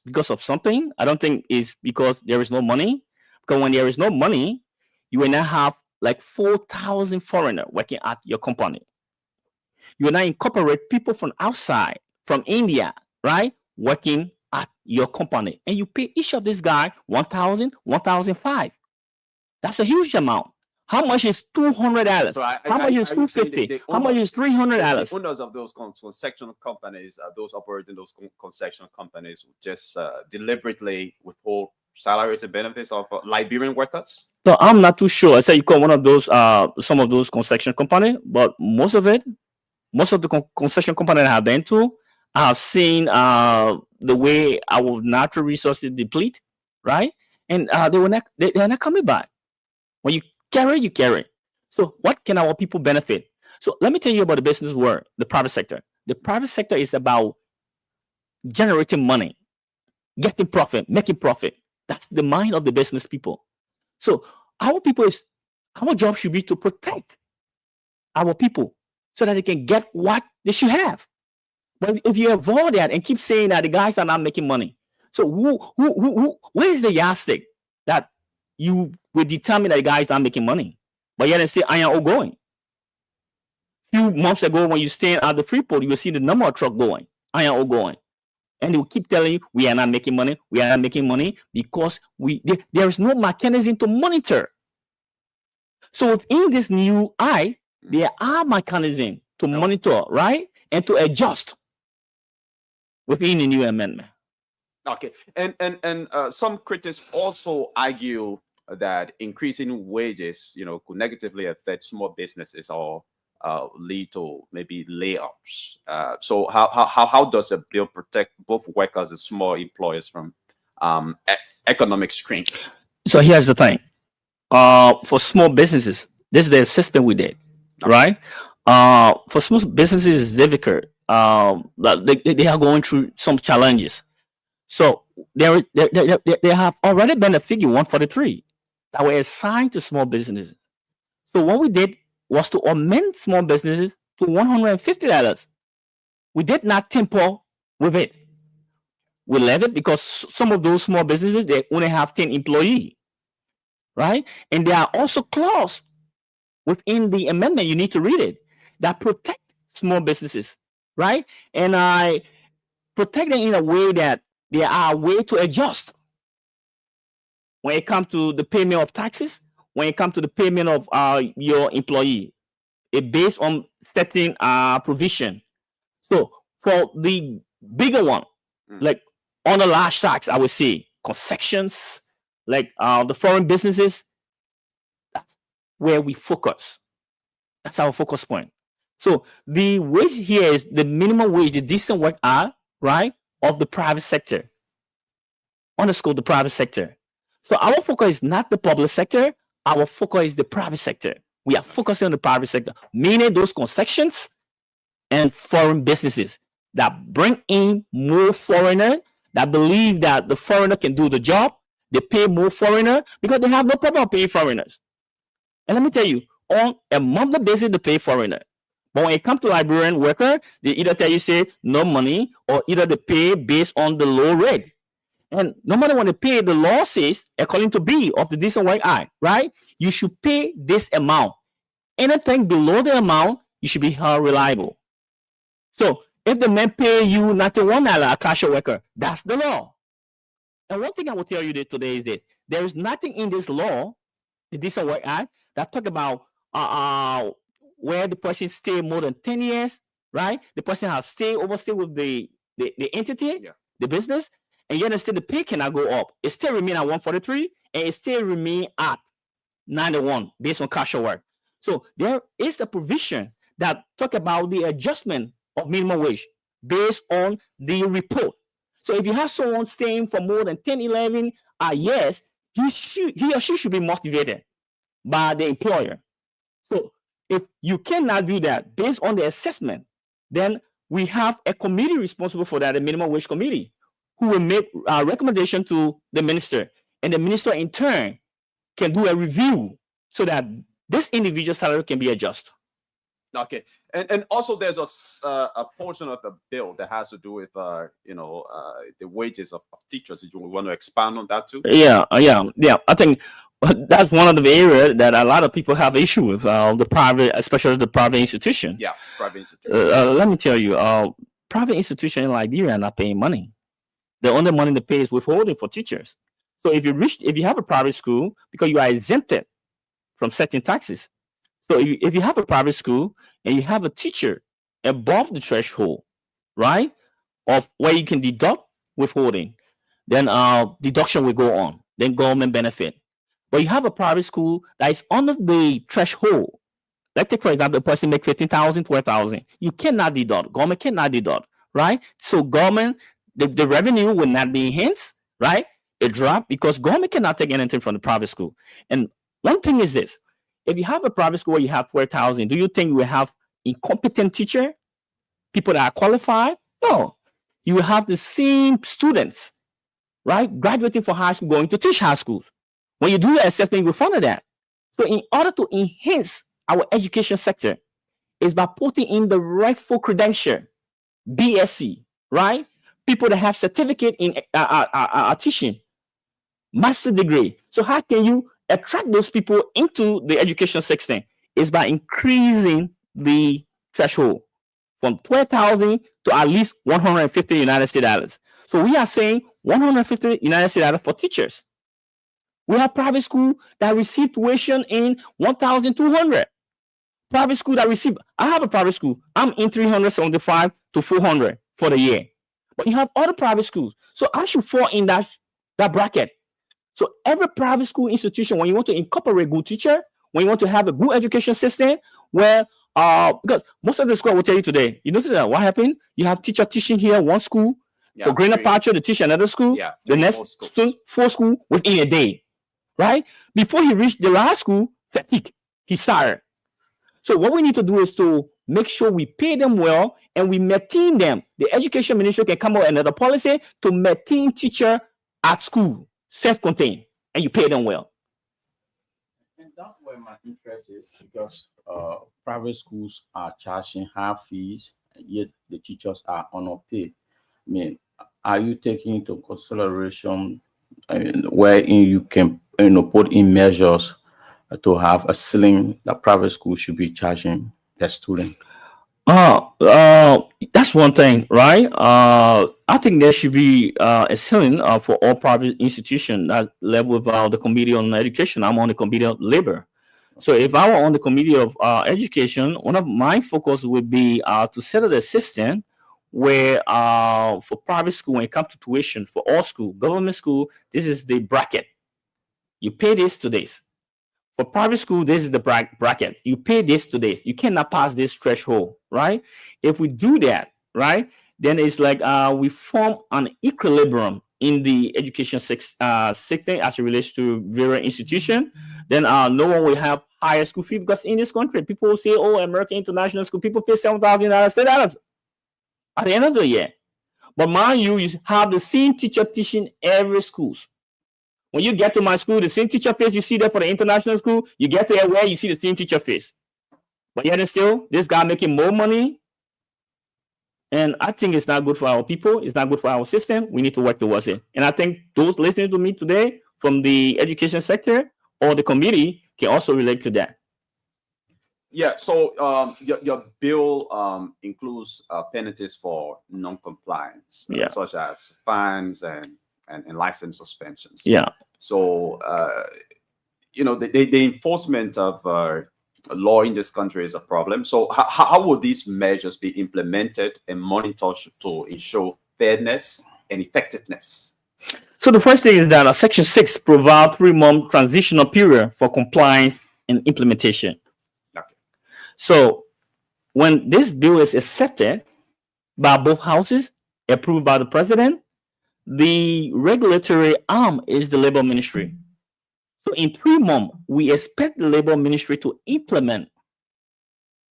because of something. I don't think it's because there is no money. Because when there is no money, you will not have like 4,000 foreigners working at your company. You will not incorporate people from outside, from India, right, working at your company, and you pay each of these guys 1,000, 1,005. That's a huge amount. How much is $200? So How much is $250? How much is $300? The owners of those concession companies, those operating those concession companies, just deliberately withhold salaries and benefits of Liberian workers? So I'm not too sure. I say you call one of those, some of those concession companies, but most of the concession companies I have been to, I have seen the way our natural resources deplete, right? And they're not coming back. When you carry, you carry. So what can our people benefit? So let me tell you about the business world, the private sector. The private sector is about generating money, getting profit, making profit. That's the mind of the business people. So our job should be to protect our people so that they can get what they should have. But if you avoid that and keep saying that the guys are not making money, so where is the yardstick that you will determine that the guys are making money? But yet and still iron ore going. Few months ago, when you stand at the Freeport, you will see the number of trucks going, iron ore going. And they will keep telling you, we are not making money, we are not making money, because there is no mechanism to monitor. So within this new I, there are mechanisms to monitor, right? And to adjust within the new amendment. Okay, and some critics also argue that increasing wages, could negatively affect small businesses or lead to maybe layoffs. So how does a bill protect both workers and small employers from economic strain? So here's the thing. For small businesses, this is the assessment we did, right? For small businesses, it's difficult. They are going through some challenges. So there have already been a figure 143 that were assigned to small businesses. So what we did was to amend small businesses to $150. We did not temper with it. We left it because some of those small businesses, they only have 10 employees, right? And there are also clauses within the amendment, you need to read it, that protect small businesses, right? And I protect them in a way that there are ways to adjust when it comes to the payment of taxes, when it comes to the payment of your employee. It based on certain provision. So for the bigger one, like on the large tax, I would say concessions, like the foreign businesses, that's where we focus. That's our focus point. So the wage here is the minimum wage, the decent work hour, right, of the private sector. Underscore the private sector. So our focus is not the public sector. Our focus is the private sector. We are focusing on the private sector, meaning those concessions and foreign businesses that bring in more foreigner, that believe that the foreigner can do the job. They pay more foreigner because they have no problem paying foreigners. And let me tell you, on a monthly basis, they pay foreigner. But when it comes to Liberian worker, they either tell you, say, no money, or either they pay based on the low rate. And no matter when they pay, the law says, according to B of the Decent Work Act, right, you should pay this amount. Anything below the amount, you should be held reliable. So if the man pay you $91 a cashier worker, that's the law. And one thing I will tell you today is this: there is nothing in this law, the Decent Work Act, that talk about where the person stay more than 10 years, right? The person have overstay with the entity, the business, and yet still the pay cannot go up. It still remain at 143, and it still remain at 91 based on cashier work. So there is a provision that talk about the adjustment of minimum wage based on the report. So if you have someone staying for more than 10, 11 years, he or she should be motivated by the employer. So if you cannot do that based on the assessment, then we have a committee responsible for that, a minimum wage committee, who will make a recommendation to the minister, and the minister in turn can do a review so that this individual salary can be adjusted. Okay, and also there's a portion of the bill that has to do with the wages of teachers. If you want to expand on that too. Yeah. I think that's one of the areas that a lot of people have issue with the private, especially the private institution. Yeah, private institution. Let me tell you, private institution in Liberia are not paying money. The only money they pay is withholding for teachers. So if you have a private school, because you are exempted from certain taxes. So if you have a private school and you have a teacher above the threshold, right, of where you can deduct withholding, then deduction will go on, then government benefit. But you have a private school that is under the threshold. Let's take, for example, a person make 15,000, 12,000. You cannot deduct. Government cannot deduct, right? So government, the revenue will not be enhanced, right? It dropped because government cannot take anything from the private school. And one thing is this: if you have a private school where you have 12,000, do you think you will have incompetent teacher, people that are qualified? No. You will have the same students, right, graduating from high school, going to teach high schools. When you do the assessment, you will find that. So in order to enhance our education sector, is by putting in the rightful credential, BSc, right? People that have certificate in teaching, master degree. So how can you attract those people into the education system? Is by increasing the threshold from 12,000 to at least 150 United States dollars. So we are saying 150 United States dollars for teachers. We have private school that receive tuition in 1,200. Private school that receive, I have a private school. I'm in 375 to 400 for the year. But you have other private schools. So I should fall in that bracket. So every private school institution, when you want to incorporate good teacher, when you want to have a good education system, where because most of the school will tell you today, you notice that what happened? You have teacher teaching here one school, for greener pasture, they teach another school, the next student, 4 school within a day, right? Before he reached the last school, fatigue, he's tired. So what we need to do is to make sure we pay them well and we maintain them. The education ministry can come up with another policy to maintain teacher at school, self-contained, and you pay them well. And that's where my interest is, because private schools are charging high fees, and yet the teachers are underpaid. I mean, are you taking into consideration wherein you can put in measures to have a ceiling that private schools should be charging their student? That's one thing, right? I think there should be a ceiling for all private institutions that level with the Committee on Education. I'm on the Committee of Labor. So if I were on the Committee of Education, one of my focus would be to set up a system where for private school, when it comes to tuition for all school, government school, this is the bracket. You pay this to this. For private school, this is the bracket. You pay this to this. You cannot pass this threshold, right? If we do that, right, then it's like we form an equilibrium in the education system as it relates to various institutions. Then no one will have higher school fee, because in this country, people say, oh, American international school, people pay $7,000 at the end of the year. But mind you have the same teacher teaching every schools. When you get to my school, the same teacher face you see there for the international school, you get to where you see the same teacher face. But yet and still, this guy making more money. And I think it's not good for our people. It's not good for our system. We need to work towards it. And I think those listening to me today from the education sector or the committee can also relate to that. Yeah, so your bill includes penalties for non-compliance, such as fines and license suspensions. Yeah. So, the enforcement of law in this country is a problem. So how will these measures be implemented and monitored to ensure fairness and effectiveness? So the first thing is that Section 6 provides 3-month transitional period for compliance and implementation. Okay. So when this bill is accepted by both houses, approved by the president, the regulatory arm is the labor ministry. So in 3 months, we expect the labor ministry to implement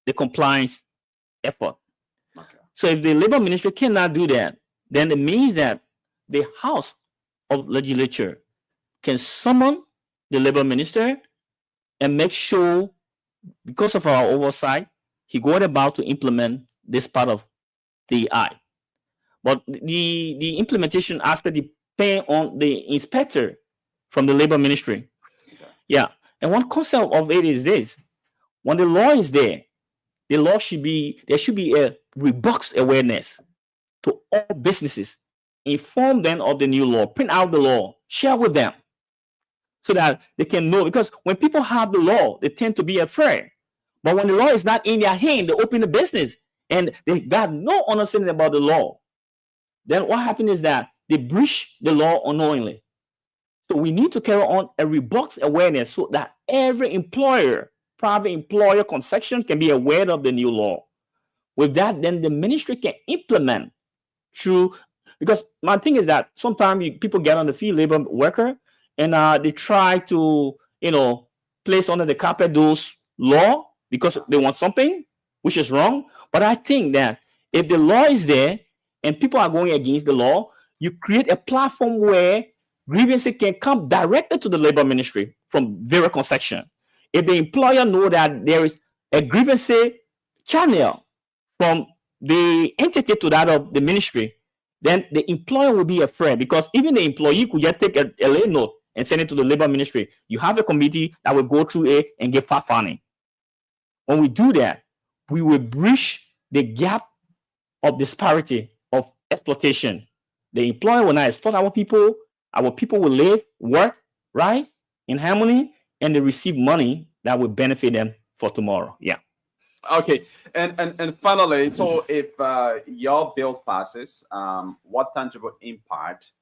the compliance effort. Okay. So if the labor ministry cannot do that, then it means that the House of Legislature can summon the labor minister and make sure, because of our oversight, he going about to implement this part of the DEI. But the implementation aspect depends on the inspector from the labor ministry. Okay. Yeah. And one concept of it is this: when the law is there, there should be a robust awareness to all businesses. Inform them of the new law, print out the law, share with them, so that they can know. Because when people have the law, they tend to be afraid. But when the law is not in their hand, they open the business and they got no understanding about the law. Then what happens is that they breach the law unknowingly. So we need to carry on a robust awareness so that every employer, private employer concession can be aware of the new law. With that, then the ministry can implement through, because my thing is that sometimes people get on the field labor worker and they try to, place under the carpet those law because they want something, which is wrong. But I think that if the law is there, and people are going against the law, you create a platform where grievances can come directly to the labor ministry from various concession. If the employer know that there is a grievance channel from the entity to that of the ministry, then the employer will be afraid, because even the employee could just take a lay note and send it to the labor ministry. You have a committee that will go through it and get fact finding. When we do that, we will bridge the gap of disparity of exploitation The employer will not exploit our people. Our people will live, work, right, in harmony, and they receive money that will benefit them for tomorrow. Yeah. Okay, and finally, so if your bill passes, what tangible impact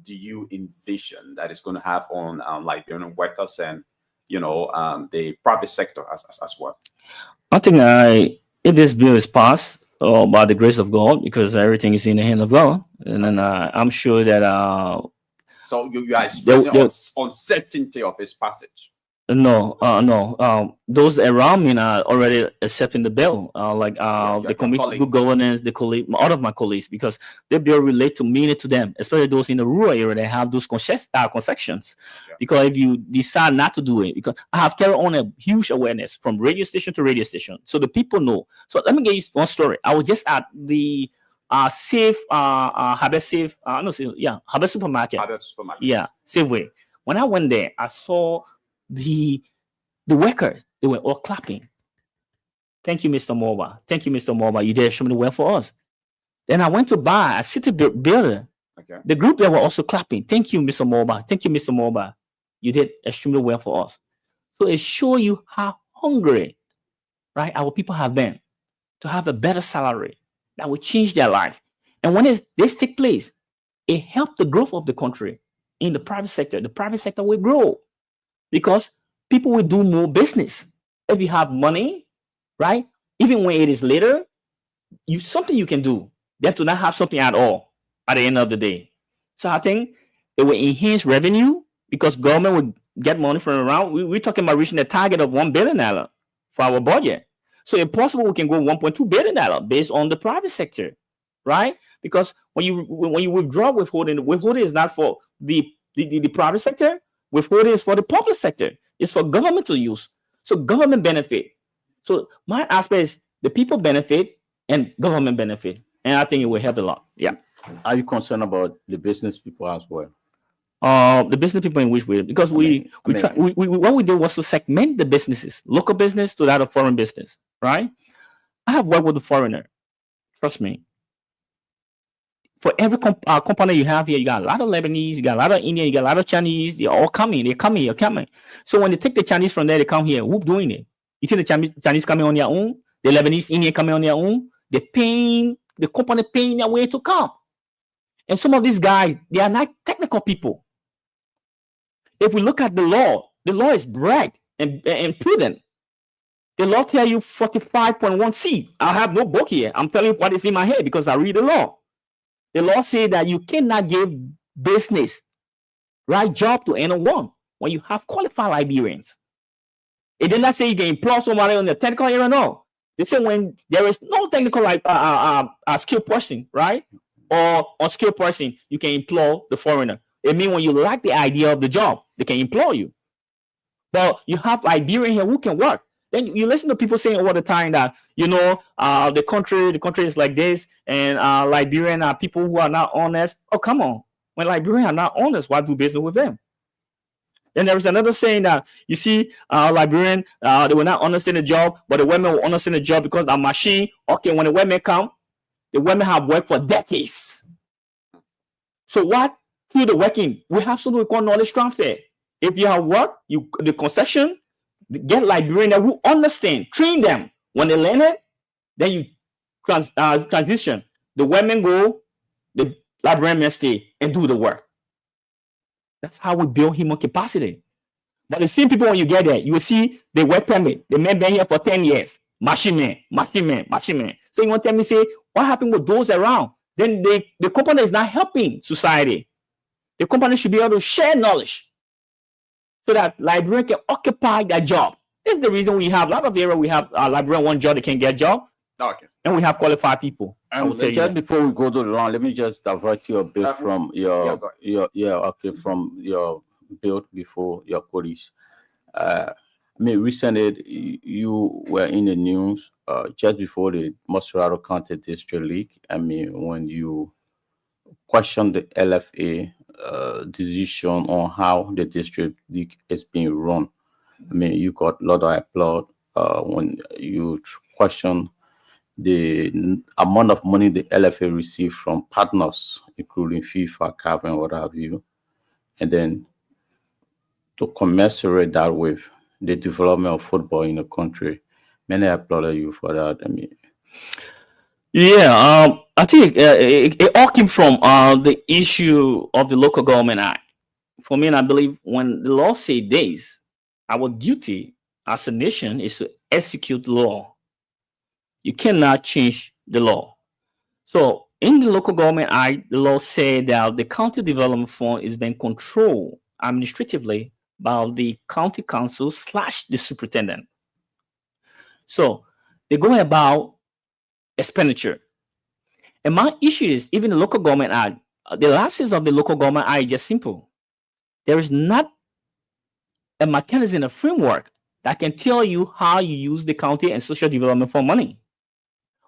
do you envision that it's going to have on Liberian workers and the private sector as well? I think if this bill is passed, by the grace of God, because everything is in the hand of God, and then I'm sure that so you are expressing uncertainty of its passage. No. Those around me are already accepting the bill. The committee, good governance, the colleague, all of my colleagues, because the bill relate to meaning to them, especially those in the rural area that have those concessions. Yeah. Because if you decide not to do it, because I have carried on a huge awareness from radio station to radio station, so the people know. So let me give you one story. I was just at the Harvest supermarket. Yeah, Safeway. When I went there, I saw the workers, they were all clapping. Thank you, Mr. Moba. Thank you, Mr. Moba. You did extremely well for us. Then I went to buy a city builder. Okay. The group there were also clapping. Thank you, Mr. Moba. Thank you, Mr. Moba. You did extremely well for us. So it shows you how hungry, right, our people have been to have a better salary that will change their life. And when this take place, it helped the growth of the country in the private sector. The private sector will grow, because people will do more business. If you have money, right, even when it is later, something you can do than to not have something at all at the end of the day. So I think it will enhance revenue, because government will get money from around. We're talking about reaching the target of $1 billion for our budget. So if possible, we can go $1.2 billion based on the private sector, right? Because when you withdraw withholding is not for the private sector. Withholding is for the public sector. It's for government to use. So government benefit. So my aspect is the people benefit and government benefit. And I think it will help a lot. Yeah. Are you concerned about the business people as well? The business people in which way? Because what we did was to segment the businesses, local business to that of foreign business, right? I have worked with a foreigner. Trust me. For every company you have here, you got a lot of Lebanese, you got a lot of Indian, you got a lot of Chinese. They're all coming. They're coming. So when they take the Chinese from there, they come here. Who's doing it? You think the Chinese coming on their own? The Lebanese, Indian coming on their own? They're paying, the company paying their way to come. And some of these guys, they are not technical people. If we look at the law is bright and prudent. The law tell you 45.1C. I have no book here. I'm telling you what is in my head because I read the law. The law says that you cannot give business, right, job to anyone when you have qualified Liberians. It did not say you can employ somebody on the technical area. No, they say when there is no technical skilled person, right, or unskilled person, you can employ the foreigner. It means when you like the idea of the job, they can employ you. But you have Liberian here who can work. Then you listen to people saying all the time that, the country is like this, and Liberian are people who are not honest. Oh, come on. When Liberians are not honest, why do business with them? Then there is another saying that, you see, Liberian, they will not understand the job, but the women will understand the job because the machine, okay, when the women come, the women have worked for decades. So what? Through the working, we have something we call knowledge transfer. If you have work, the concession, get Liberian that who understand, train them. When they learn it, then you transition. The women go, the Liberian men stay and do the work. That's how we build human capacity. But the same people, when you get there, you will see the work permit. The men been here for 10 years. Machine man. So you want to tell me, say, what happened with those around? Then the company is not helping society. The company should be able to share knowledge so that Liberian can occupy that job. This is the reason we have a lot of areas we have Liberian one job, they can get a job. Okay. And we have qualified people. And just before we go to the round, let me just divert you a bit from from your build before your colleagues. Recently you were in the news just before the Mosserado County District League. When you questioned the LFA decision on how the district league is being run. You got a lot of applaud when you question the amount of money the LFA receive from partners, including FIFA, CAF, and what have you, and then to commensurate that with the development of football in the country. Many applaud you for that. I mean, Yeah, I think it all came from the issue of the Local Government Act. For me, and I believe when the law says this, our duty as a nation is to execute the law. You cannot change the law. So in the Local Government Act, the law said that the county development fund is being controlled administratively by the county council / the superintendent. So they go about expenditure. And my issue is even the Local Government Act, the lapses of the Local Government Act is just simple. There is not a mechanism, a framework that can tell you how you use the county and social development fund money.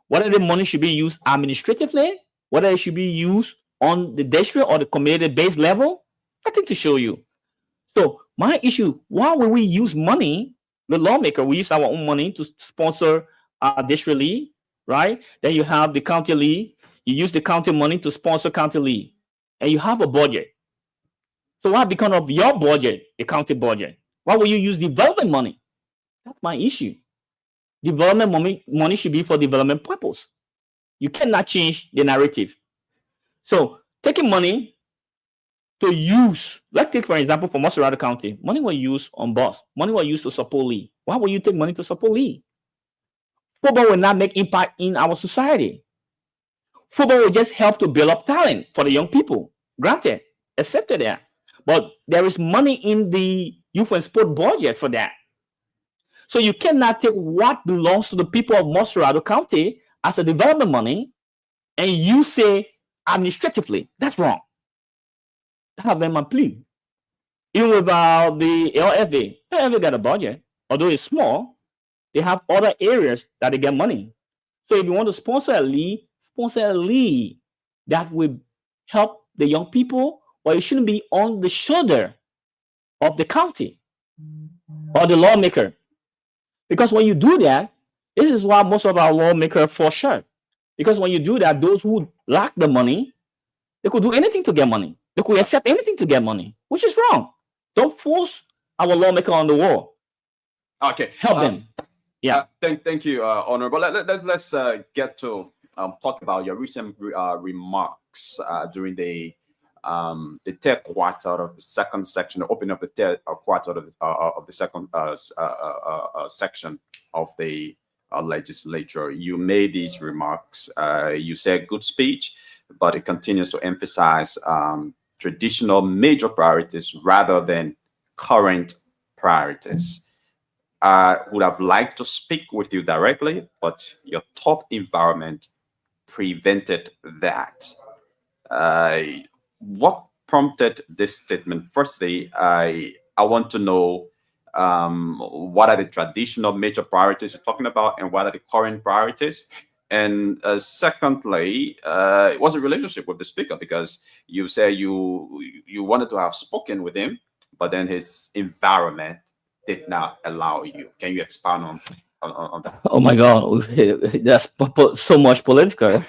Whether the money should be used administratively, whether it should be used on the district or the community-based level, nothing to show you. So my issue, why would we use money, the lawmaker, we use our own money to sponsor a district league, right? Then you have the county league, you use the county money to sponsor county league, and you have a budget. So what become of your budget, the county budget? Why will you use development money? That's my issue. Development money should be for development purpose. You cannot change the narrative. So taking money to use, let's take for example for Moserado County, money was used on bus, money was used to support league. Why would you take money to support league? Football will not make impact in our society. Football will just help to build up talent for the young people. Granted, accepted that. But there is money in the youth and sport budget for that. So you cannot take what belongs to the people of Moserado County as a development money and you say administratively. That's wrong. That have been my plea. Even with the LFA, LFA got a budget. Although it's small, they have other areas that they get money. So if you want to sponsor a league that will help the young people, well, it shouldn't be on the shoulder of the county or the lawmaker. Because when you do that, this is why most of our lawmakers fall short. Because when you do that, those who lack the money, they could do anything to get money. They could accept anything to get money, which is wrong. Don't force our lawmaker on the wall. Okay. Help them. Yeah. Thank you, Honorable. Let's get to talk about your recent remarks during the third quarter of the second section, the opening of the third quarter of the second section of the legislature. You made these remarks. You said good speech, but it continues to emphasize traditional major priorities rather than current priorities. I would have liked to speak with you directly, but your tough environment prevented that. What prompted this statement? Firstly, I want to know what are the traditional major priorities you're talking about and what are the current priorities? And secondly, it was a relationship with the speaker, because you say you wanted to have spoken with him, but then his environment did not allow you. Can you expand on that? Oh my God, that's so much political.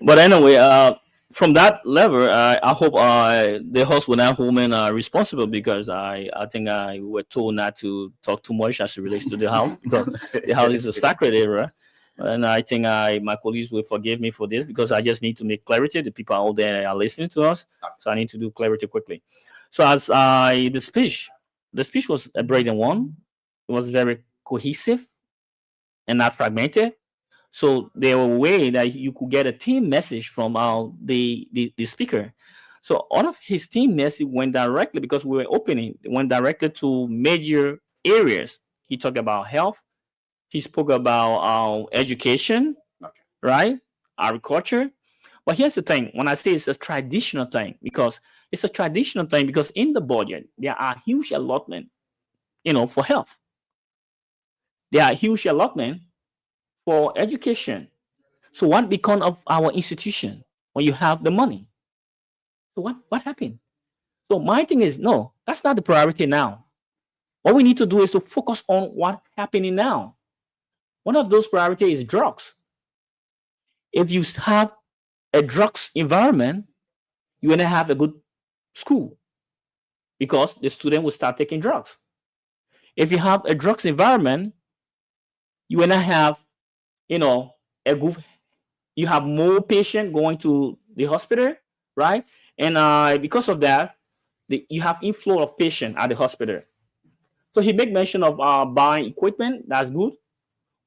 But anyway, from that level, I hope the host will not hold me responsible, because I think I were told not to talk too much as it relates to the house, because the house is a sacred area. And I think my colleagues will forgive me for this, because I just need to make clarity. The people out there are listening to us, so I need to do clarity quickly. So as the speech was a brilliant one. It was very cohesive and not fragmented. So there were a way that you could get a team message from the speaker. So all of his team message went directly, because we were opening, went directly to major areas. He talked about health. He spoke about education, right? Agriculture. But here's the thing. When I say it's a traditional thing, because it's a traditional thing, because in the budget, there are huge allotment, for health. There are huge allotment for education. So what become of our institution when you have the money? So what happened? So my thing is, no, that's not the priority now. What we need to do is to focus on what's happening now. One of those priorities is drugs. If you have a drugs environment, you will not have a good school because the student will start taking drugs. If you have a drugs environment, you will not have, a good. You have more patient going to the hospital, right? And because of that, you have inflow of patient at the hospital. So he make mention of buying equipment. That's good,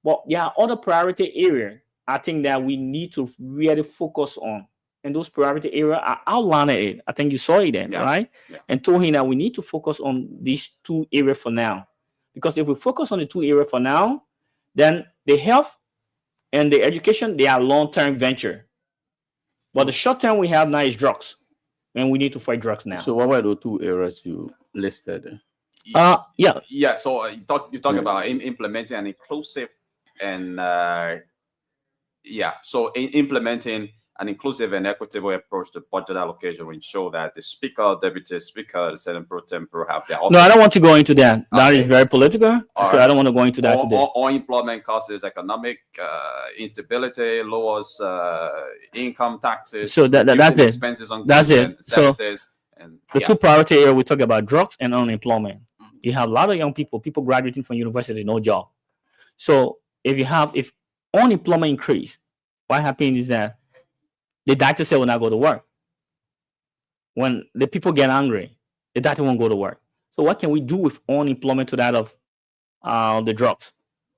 but there are other priority area I think that we need to really focus on. And those priority area, I outlined it. I think you saw it then, right? Yeah. And told him that we need to focus on these two areas for now. Because if we focus on the two areas for now, then the health and the education, they are long-term venture. But the short term we have now is drugs. And we need to fight drugs now. So what were the two areas you listed? Yeah. So you talk about implementing an inclusive and implementing an inclusive and equitable approach to budget allocation will ensure that the speaker, deputy speaker, the senate pro tempore have their. No, I don't want to go into that. That is very political. So I don't want to go into that today. Or employment causes economic instability, lowers income taxes. So that's it. Expenses on that's goods it. and services. And the two priority areas we talk about drugs and unemployment. You have a lot of young people graduating from university, no job. So if unemployment increase, what happens is that the doctor say will not go to work. When the people get angry, the doctor won't go to work. So what can we do with unemployment to that of the drugs?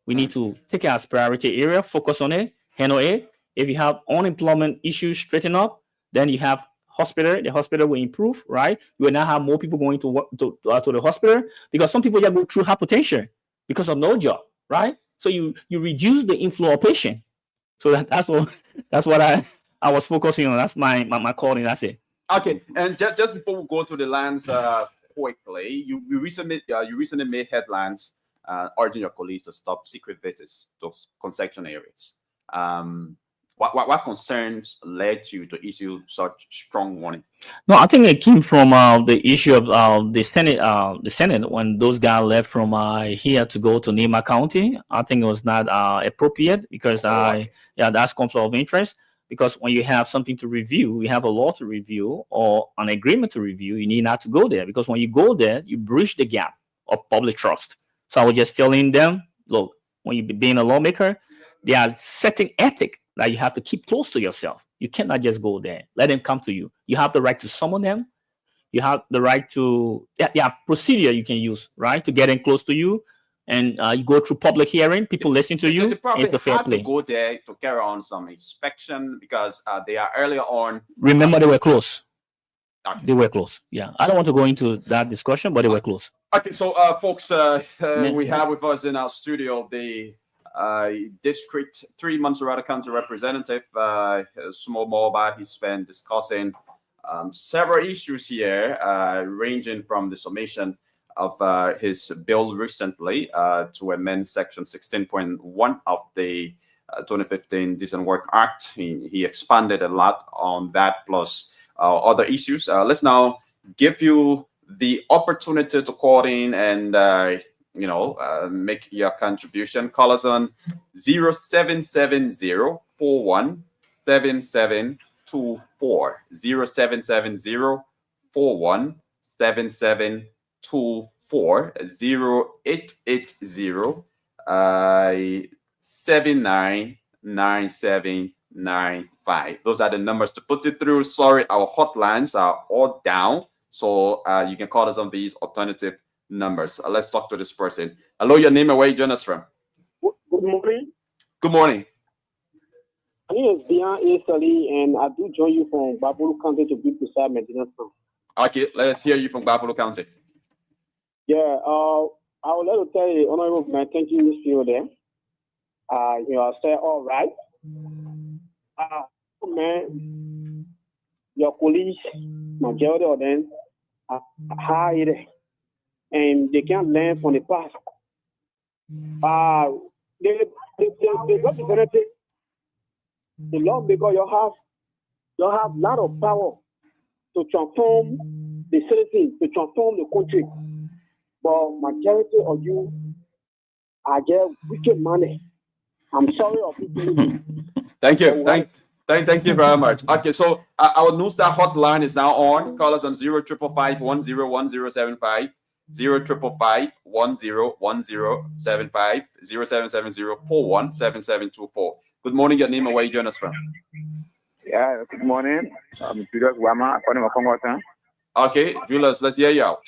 We need to take it as priority area, focus on it, handle it. If you have unemployment issues straighten up, then you have hospital. The hospital will improve, right? You will not have more people going to work to the hospital because some people just go through hypertension because of no job, right? So you reduce the inflow of patient. So that's what I was focusing on. That's my calling. That's it. Okay, and just before we go to the lands quickly, you recently made headlines urging your colleagues to stop secret visits to concession areas. What concerns led you to issue such strong warning? No, I think it came from the issue of the Senate when those guys left from here to go to Nema County. I think it was not appropriate because that's conflict of interest. Because when you have something to review, you have a law to review or an agreement to review, you need not to go there. Because when you go there, you bridge the gap of public trust. So I was just telling them, look, when you're being a lawmaker, there are certain ethics that you have to keep close to yourself. You cannot just go there. Let them come to you. You have the right to summon them. You have the right to, procedure you can use, right, to get in close to you. And you go through public hearing, people listen to you. They probably it's the fair had play. to go there to carry on some inspection because they are earlier on. Remember, they were close. Okay. They were close. Yeah, I don't want to go into that discussion, but they were close. Okay, so folks, we have with us in our studio the District 3 Montserrat County Representative, Small Mobile. He's been discussing several issues here, ranging from the summation of his bill recently to amend Section 16.1 of the 2015 Decent Work Act. He expanded a lot on that, plus other issues. Let's now give you the opportunity to call in and make your contribution. Call us on 0770-417724, 0770-417724, 0880-799795. Those are the numbers to put it through. Sorry, our hotlines are all down, so you can call us on these alternative numbers. Let's talk to this person. Hello, your name and where you join us from? Good morning. Good morning. My name is Bian Esali, and I do join you from Babulu County to be precise, Medina Town. Okay, let's hear you from Babulu County. Yeah, I would like to tell you, Honorable Man, thank you, Miss Field there. I say all right. Man, your colleagues, majority of them are high, and they can't learn from the past. The representative, the lawmaker, you have a lot of power to transform the citizens, to transform the country. But majority of you are just wicked money. I'm sorry of it. Thank you. Thank you very much. Okay, so our New Star hotline is now on. Call us on 055-101075, 055-101075, 0770-417724. Good morning, your name and where you join us from. Yeah, good morning. I'm Julius Wama, calling from Washington. Okay, Julius, let's hear you out.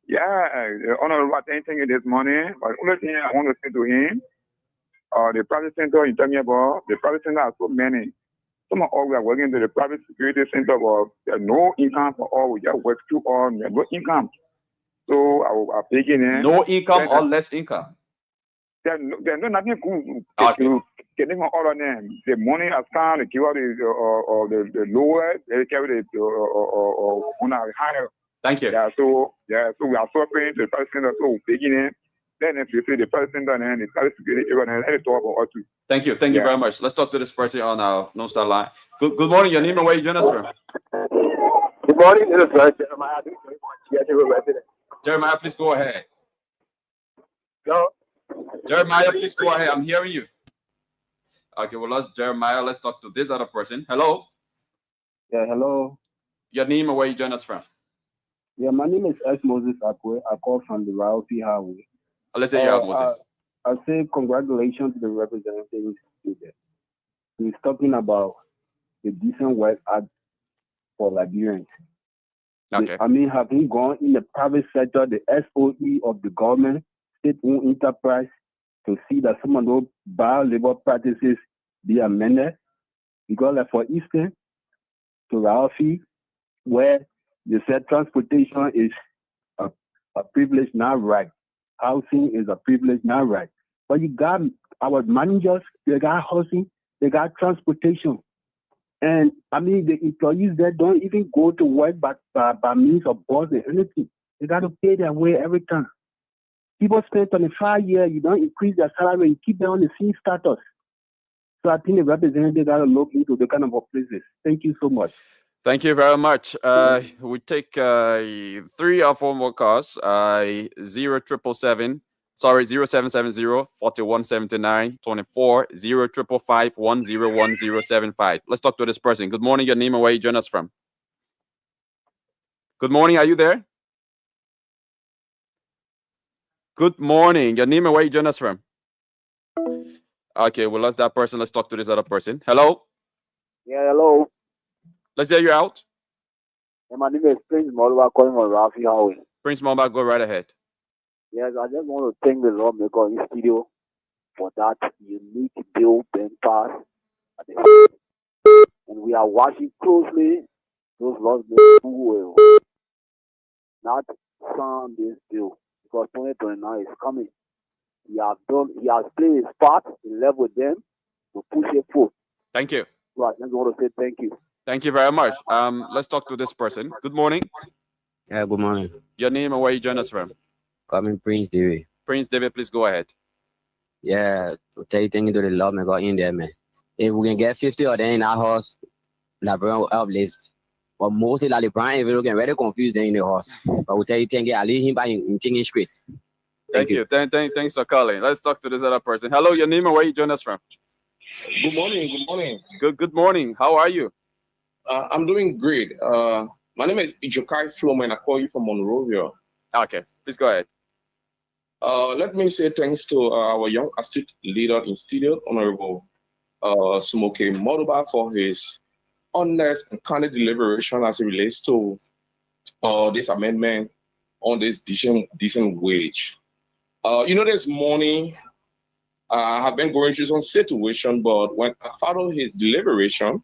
Yeah, honorable attention you this morning. But only thing I want to say to him, the private center you tell me about, the private center are so many. Some of all we are working to the private security center, but there's no income for all. We just work too on, there's no income. So I begging him. No income or less income? There's no nothing good. Okay. Getting all of them. The money has come, they give out the lower, they carry the on a higher. Thank you. Yeah, so we are suffering the private center, so begging him. Then if you see the private center and the private security, let it talk about us too. Thank you very much. Let's talk to this person on our No Star line. Good morning, your name and where you join us from. Good morning, this is Jeremiah. Jeremiah, please go ahead. Hello? Jeremiah, please go ahead. I'm hearing you. Okay, well, let's Jeremiah. Let's talk to this other person. Hello. Yeah, hello. Your name and where you join us from. Yeah, my name is S. Moses Akwe. I call from the Royalty Highway. Let's say you are Moses. I say congratulations to the representative. He's talking about the Decent Work Act for Liberians. Okay. I mean, have he gone in the private sector, the SOE of the government, state-owned enterprise, to see that some of those bad labor practices be amended? Because, like, for instance, to Ralphie, where they said transportation is a privilege, not right. Housing is a privilege, not right. But you got our managers, they got housing, they got transportation. And I mean, the employees there don't even go to work by means of bus or anything. They got to pay their way every time. People spend 25 years, you don't increase their salary, you keep them on the same status. So I think the representative got to look into the kind of places. Thank you so much. Thank you very much. We take 3 or 4 more calls. 0770 4179 24 0555 101075. Let's talk to this person. Good morning, your name and where you join us from. Good morning, are you there? Good morning, your name and where you join us from. Okay, we lost that person. Let's talk to this other person. Hello. Yeah, hello. Let's hear you out. Yeah, my name is Prince Molwa, calling from Rafi Highway. Prince Molwa, go right ahead. Yes, I just want to thank the lawmaker in studio for that unique bill being passed. And we are watching closely those lawmakers who will not sign this bill because 2029 is coming. He has played his part in level with them to push it forward. Thank you. So I just want to say thank you. Thank you very much. Let's talk to this person. Good morning. Yeah, good morning. Your name and where you join us from. Coming Prince David. Prince David, please go ahead. Yeah, to tell you thank you to the lawmaker in there, man. If we can get 50 of them in our house, LeBron will uplift. But mostly like LeBron, if we can really confuse them in the house. But we tell you thank you. I leave him by in thinking straight. Thank you. Thanks for calling. Let's talk to this other person. Hello, your name and where you join us from. Good morning. Good morning. Good morning. How are you? I'm doing great. My name is Ijokai Floman. I call you from Monrovia. Okay, please go ahead. Let me say thanks to our young astute leader in studio, Honorable Smoke Modoba, for his honest and candid deliberation as it relates to this amendment on this decent wage. This morning, I have been going through some situation, but when I follow his deliberation,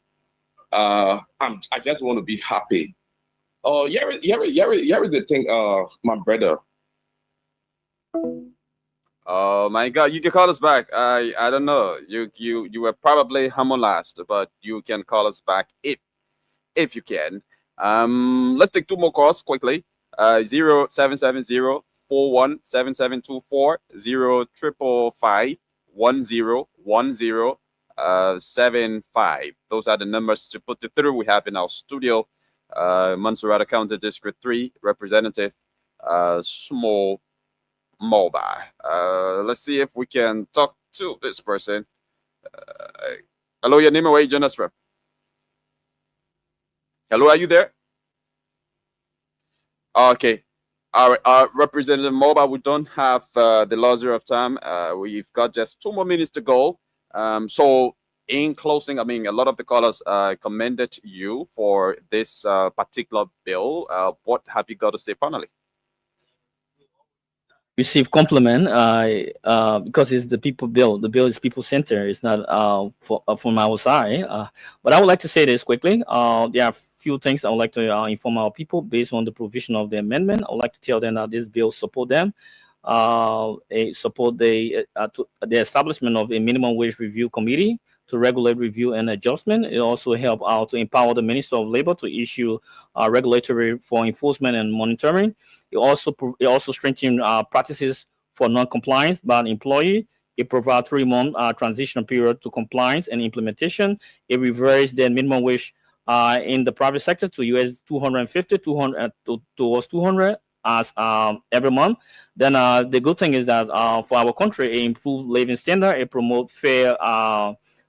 I just want to be happy. Here is the thing, my brother. Oh my God! You can call us back. I don't know. You were probably harmonized, but you can call us back if you can. Let's take 2 more calls quickly. 0770 417724 0555 101075. Those are the numbers to put it through. We have in our studio Montserrat County District 3 Representative Small Mobile. Let's see if we can talk to this person. Hello, your name and where you join us from? Hello, are you there? Okay. All right, Representative Mobile, we don't have the luxury of time. We've got just 2 more minutes to go. So, in closing, I mean, a lot of the callers commended you for this particular bill. What have you got to say finally? Receive compliment because it's the people bill. The bill is people center. It's not from our side. But I would like to say this quickly. There are few things I would like to inform our people based on the provision of the amendment. I would like to tell them that this bill support them. Support the establishment of a minimum wage review committee to regulate review and adjustment. It also help out to empower the Minister of Labor to issue regulatory for enforcement and monitoring. It also strengthen practices for non-compliance by an employee. It provides 3-month transition period to compliance and implementation. It reverses the minimum wage in the private sector to US 250 towards 200 as every month. Then the good thing is that for our country, it improves living standard. It promotes fair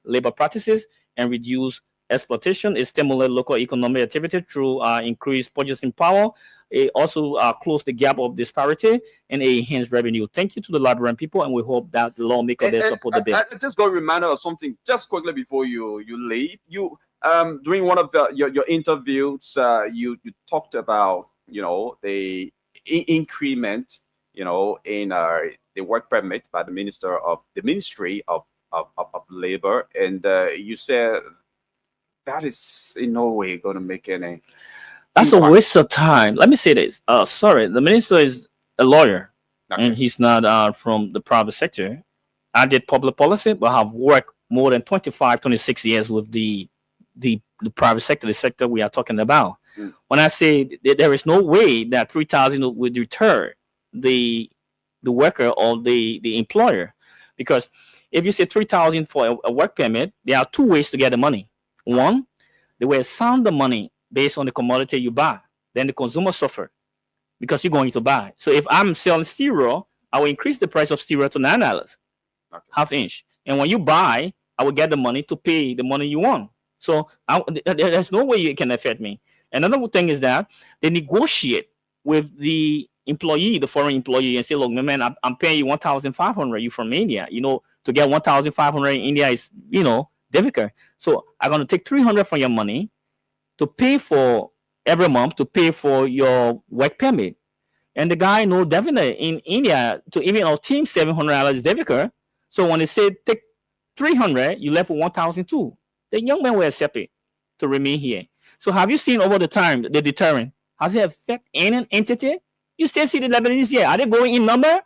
labor practices and reduce exploitation. It stimulates local economic activity through increased purchasing power. It also close the gap of disparity and enhance revenue. Thank you to the Liberian people, and we hope that the lawmakers they support the bill. I just got reminded of something just quickly before you leave. You during one of your interviews, you talked about the increment in the work permit by the Ministry of Labor, and you said that is in no way going to make any. That's a waste of time. Let me say this. Sorry, the minister is a lawyer, and he's not from the private sector. I did public policy, but I've worked more than 25, 26 years with the private sector, the sector we are talking about. When I say there is no way that 3,000 would deter the worker or the employer, because if you say 3,000 for a work permit, there are 2 ways to get the money. One, they will assign the money based on the commodity you buy. Then the consumer suffer because you're going to buy. So if I'm selling stereo, I will increase the price of stereo to $9, half inch. And when you buy, I will get the money to pay the money you want. So there's no way you can affect me. Another thing is that they negotiate with the employee, the foreign employee, and say, look, man, I'm paying you 1,500. You from India. To get 1,500 in India is, difficult. So I'm going to take 300 from your money to pay for every month to pay for your work permit. And the guy know definitely in India to even obtain $700 is difficult. So when they say take 300, you left with 1,002. The young man will accept it to remain here. So have you seen over the time the deterrent? Has it affect any entity? You still see the Lebanese here. Are they going in number?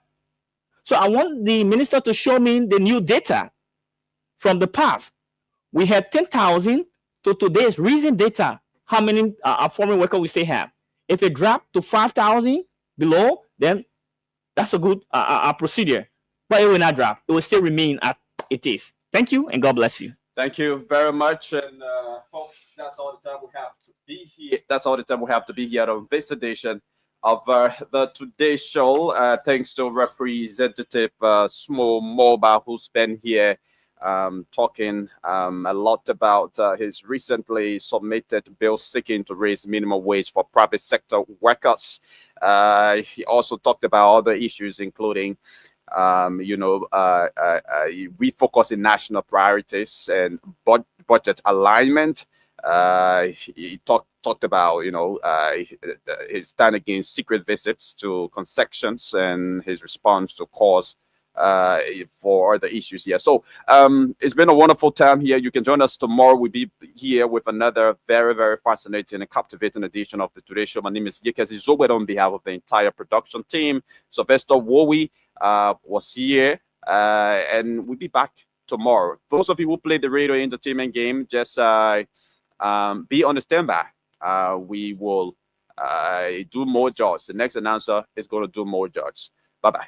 So I want the minister to show me the new data from the past. We had 10,000 to today's recent data. How many foreign workers we still have? If it dropped to 5,000 below, then that's a good procedure. But it will not drop. It will still remain as it is. Thank you, and God bless you. Thank you very much. And folks, that's all the time we have to be here. That's all the time we have to be here on this edition of the Today Show. Thanks to Representative Small Mobile, who's been here talking a lot about his recently submitted bill seeking to raise minimum wage for private sector workers. He also talked about other issues, including refocusing national priorities and budget alignment. He talked about his stand against secret visits to concessions and his response to calls for other issues here. So it's been a wonderful time here. You can join us tomorrow. We'll be here with another very, very fascinating and captivating edition of the Today Show. My name is Yekezi Zobed on behalf of the entire production team. Sylvester Wowie was here, and we'll be back tomorrow. Those of you who play the radio entertainment game, just be on the standby. We will do more jobs. The next announcer is going to do more jobs. Bye-bye.